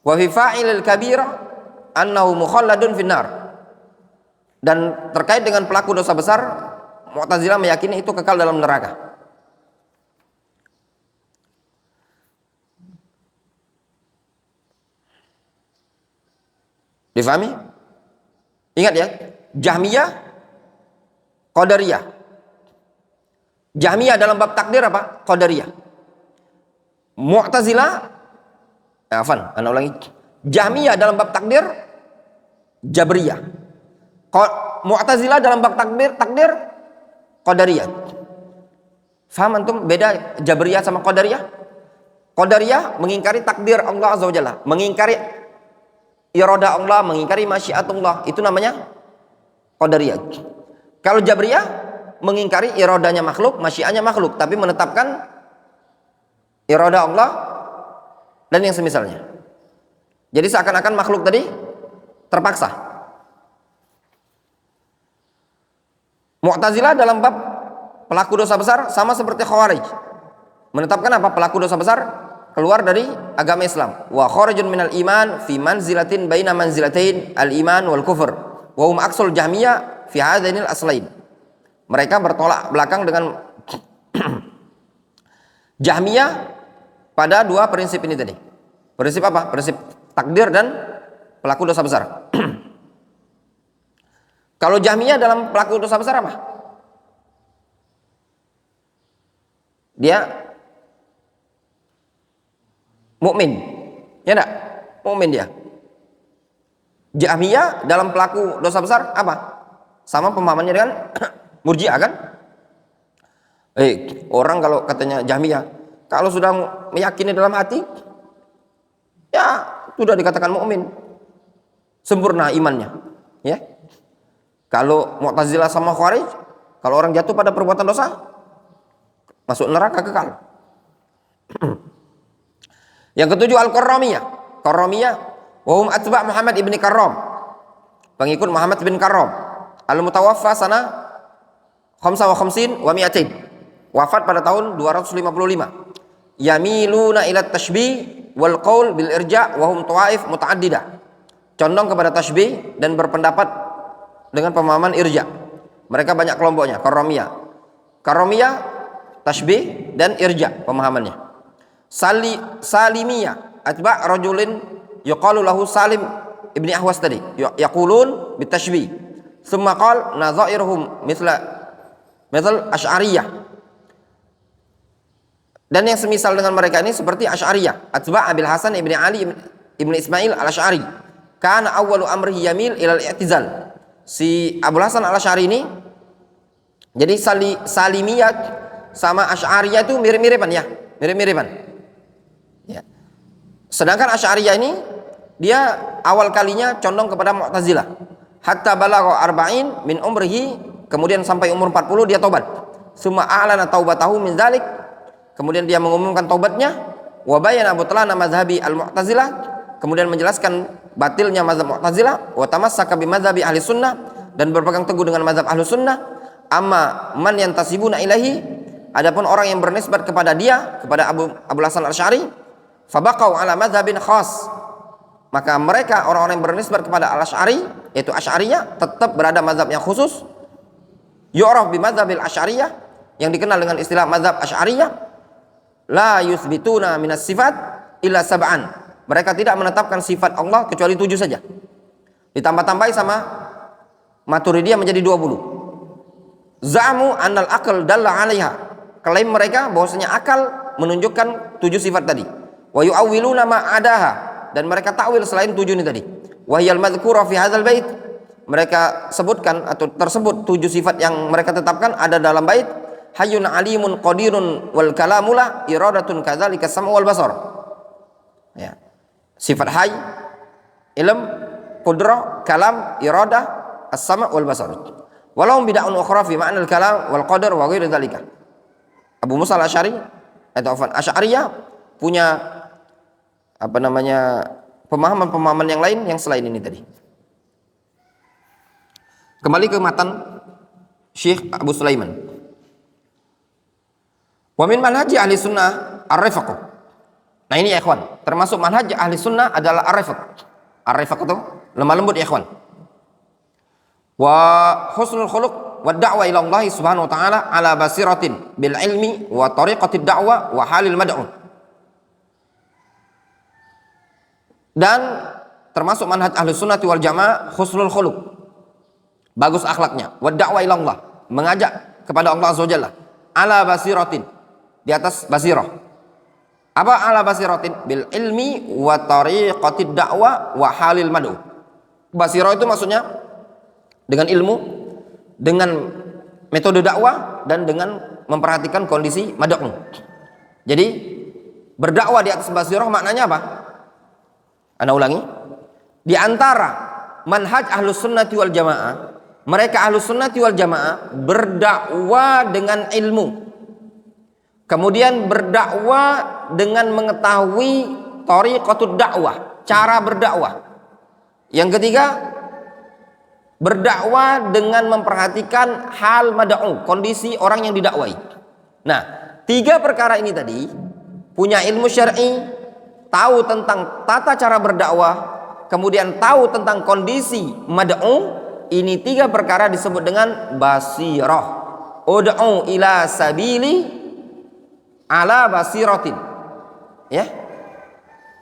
Wa fi fa'ilil kabira annahu mukhalladun finnar. Dan terkait dengan pelaku dosa besar, Mu'tazilah meyakini itu kekal dalam neraka. Difahami? Ingat ya, Jahmiyah, Qadariyah. Jahmiyah dalam bab takdir apa? Qadariyah. Mu'tazilah, ana ulangi. Jahmiyah dalam bab takdir Jabriyah. Mu'tazilah dalam bab takdir Qadariyah. Faham antum beda Jabriyah sama Qadariyah? Qadariyah mengingkari takdir Allah Azza wa Jalla, mengingkari irada Allah, mengingkari masyiatullah. Itu namanya Qadariyah. Kalau Jabriyah mengingkari iradanya makhluk, masyiatnya makhluk, tapi menetapkan irada Allah dan yang semisalnya. Jadi seakan-akan makhluk tadi terpaksa. Mu'tazilah dalam bab pelaku dosa besar sama seperti Khawarij. Menetapkan apa? Pelaku dosa besar keluar dari agama Islam. Wa kharijun minal iman fi manzilatin baina manzilatain al-iman wal kufur. Wa hum aksul Jahmiyah fi hadainil aslain. Mereka bertolak belakang dengan Jahmiyah pada dua prinsip ini tadi. Prinsip apa? Prinsip takdir dan pelaku dosa besar. Kalau Jahmiyah dalam pelaku dosa besar apa? Dia mukmin, ya enggak? Mukmin dia. Jahmiyah dalam pelaku dosa besar apa? Sama pemahamannya dengan Murji'ah kan? Orang kalau katanya Jahmiyah, kalau sudah meyakini dalam hati, ya sudah dikatakan mukmin, sempurna imannya. Ya. Kalau Mu'tazilah sama Khawarij, kalau orang jatuh pada perbuatan dosa, masuk neraka kekal. Yang ketujuh Al-Karramiyah. Karramiyah wahum atba' Muhammad ibni Karram, pengikut Muhammad bin Karram. Al-mutawaffa sana 55 wa 200, wafat pada tahun 255. Yamiluna ila tashbih wal qaul bil irja' wa hum tawaif mutaaddidah. Condong kepada tashbih dan berpendapat dengan pemahaman irja'. Mereka banyak kelompoknya. Karramiyah tashbih dan irja' pemahamannya. Salimiyah atba' rajulin yuqalu lahu Salim ibni Ahwas tadi, yaqulun bitashbih. Thumma qala nadhairuhum misal Asy'ariyah. Dan yang semisal dengan mereka ini seperti Asy'ariyah, atba' Abil Hasan ibni Ali ibni Ismail al-Asy'ari. Kana awwalu amrihi yamil ila al-i'tizal. Si Abul Hasan al-Asy'ari ini, jadi Salimiyah sama Asy'ariyah itu mirip-miripan ya, mirip-miripan. Ya. Sedangkan Asy'ariyah ini dia awal kalinya condong kepada Mu'tazilah. Hatta balagha arba'in min umrihi, kemudian sampai umur 40 dia tobat. Summa a'lana taubatahu min dzalik, kemudian dia mengumumkan taubatnya. Wa bayyana butlana mazhabi al-Mu'tazilah, kemudian menjelaskan batilnya mazhab Mu'tazilah. Wa tamassaka bi mazhabi ahli sunnah, dan berpegang teguh dengan mazhab ahli sunnah. Amma man yantasibuna ilahi, adapun orang yang bernisbat kepada dia, kepada Abul Hasan al-Asy'ari, fabaqau ala mazhabin khas, maka mereka orang-orang yang bernisbat kepada al-Asy'ari, yaitu Asy'ariyah, tetap berada mazhab yang khusus. Yu'raf bi mazhabil Asy'ariyah, yang dikenal dengan istilah mazhab Asy'ariyah. La yuthbituna minas sifat illa sab'an, mereka tidak menetapkan sifat Allah kecuali 7 saja, ditambah-tambahi sama Maturidiyah menjadi 20. Za'mu annal aql dalla 'alaiha, klaim mereka bahwasanya akal menunjukkan 7 sifat tadi. Wa yu'awwiluna ma adaha, dan mereka takwil selain 7 ini tadi. Wa hiyal madhkura fi hadzal bait, mereka sebutkan atau tersebut 7 sifat yang mereka tetapkan ada dalam bait hayyun alimun qadirun wal kalamula iradatun kadzalika sam'u wal basar. Ya. Sifat hayy, ilm, qudrah, kalam, iradah, as-sam' wal basar. Walau bid'un ukhra fi ma'na al-kalam wal qadar wa ghairi dzalika. Abu Musa al-Asy'ari atau Asy'ariyah punya pemahaman-pemahaman yang lain yang selain ini tadi. Kembali ke matan Syekh Abu Sulaiman. Wa min manhaji ahli sunnah ar-rifq. Nah ini ya ikhwan, termasuk manhaj ahli sunnah adalah ar-rifq. Ar-rifq itu lemah lembut ya ikhwan. Wa husnul khuluq wa da'wa ila Allah subhanahu wa ta'ala ala basiratin bil ilmi wa tariqatid da'wa wa halil mad'un. Dan termasuk manhaj ahli sunnati wal jamaah husnul khuluq, bagus akhlaknya, wa da'wa ila Allah, mengajak kepada Allah azza wajalla, ala basiratin, di atas basirah. Apa ala basiratin? Bil ilmi wa tariqatid da'wa wa halil mad'u. Basirah itu maksudnya dengan ilmu, dengan metode dakwah, dan dengan memperhatikan kondisi mad'u. Jadi berdakwah di atas basirah maknanya apa? Ana ulangi. Di antara manhaj ahlus sunnati wal jamaah, mereka ahlus sunnati wal jamaah berdakwah dengan ilmu, kemudian berdakwah dengan mengetahui tariqatud dakwah, cara berdakwah. Yang ketiga, berdakwah dengan memperhatikan hal mad'u, kondisi orang yang didakwai. Nah, 3 perkara ini tadi, punya ilmu syar'i, tahu tentang tata cara berdakwah, kemudian tahu tentang kondisi mad'u, ini 3 perkara disebut dengan basirah. Ud'u ila sabili ala basiratin. Ya.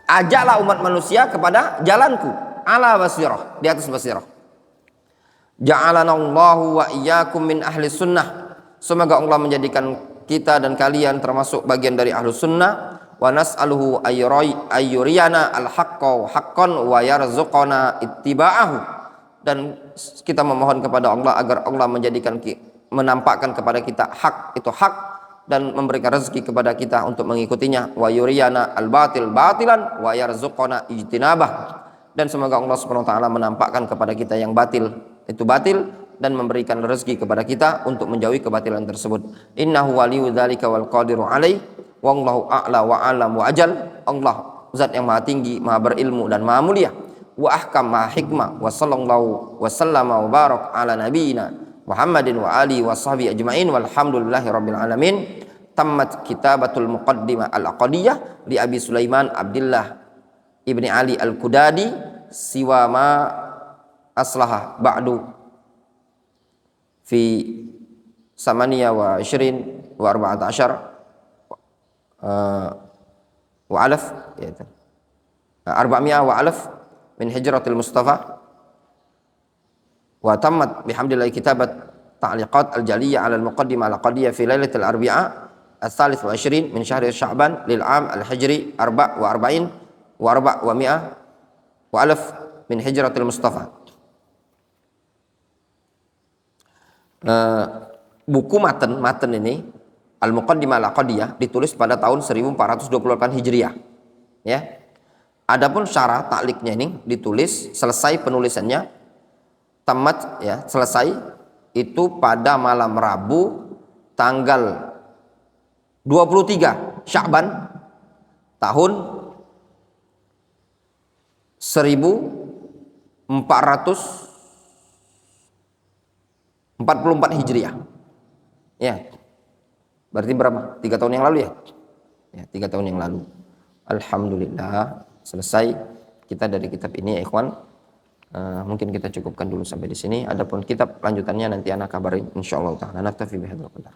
Ajaklah umat manusia kepada jalanku ala basirah, di atas basirah. Ja'alanallahu wa iyyakum min ahli sunnah. Semoga Allah menjadikan kita dan kalian termasuk bagian dari ahli sunnah. Wa nas'aluhu ayyuriyana al-haqqa haqqan wa yarzuqana ittiba'ahu. Dan kita memohon kepada Allah agar Allah menjadikan, menampakkan kepada kita hak itu hak, dan memberikan rezeki kepada kita untuk mengikutinya, wa yuriyana al-batil batilan wa yarzuqana ijtinabah, dan semoga Allah Subhanahu wa taala menampakkan kepada kita yang batil itu batil dan memberikan rezeki kepada kita untuk menjauhi kebatilan tersebut. Innahu waliyyu dzalika wal qadiru alaih, wallahu a'la wa alam wa ajal. Allah zat yang maha tinggi, maha berilmu dan maha mulia, wa ahkam, maha hikmah, wa sallallahu wa sallama wa barak ala nabiyyina Muhammadin wa alihi wa sahbihi ajma'in, walhamdulillahi rabbil alamin. Tammat kitabatul muqaddimah al-aqdiyah li Abi Sulaiman Abdullah ibni Ali al-Qudadi, siwa ma aslaha ba'du fi samaniya wa ishrin wa arba'at ashar wa alaf, yaitu 400 wa alaf min hijratil Mustafa. Wa tammat bihamdillahi kitabat ta'liqat al-jaliyah ala al-muqaddimah al-qadiyah fi lailatul arbi'a al-thalith wa 20 min syahri Sya'ban lil 'am al-hijri 44 wa 400 wa alaf min hijratil Mustafa. Buku matan ini al-muqaddimah al-qadiyah ditulis pada tahun 1428 Hijriah, ya. Adapun syarah ta'liqnya ini ditulis, selesai penulisannya, tamat, ya, selesai itu pada malam Rabu tanggal 23 Sya'ban tahun 1444 Hijriah, ya. Berarti berapa? 3 tahun yang lalu, ya? Ya, 3 tahun yang lalu. Alhamdulillah selesai kita dari kitab ini, ya ikhwan. Mungkin kita cukupkan dulu sampai di sini. Adapun kitab lanjutannya nanti anak kabarin insyaallah taala. Naktafi bihadzal qadar.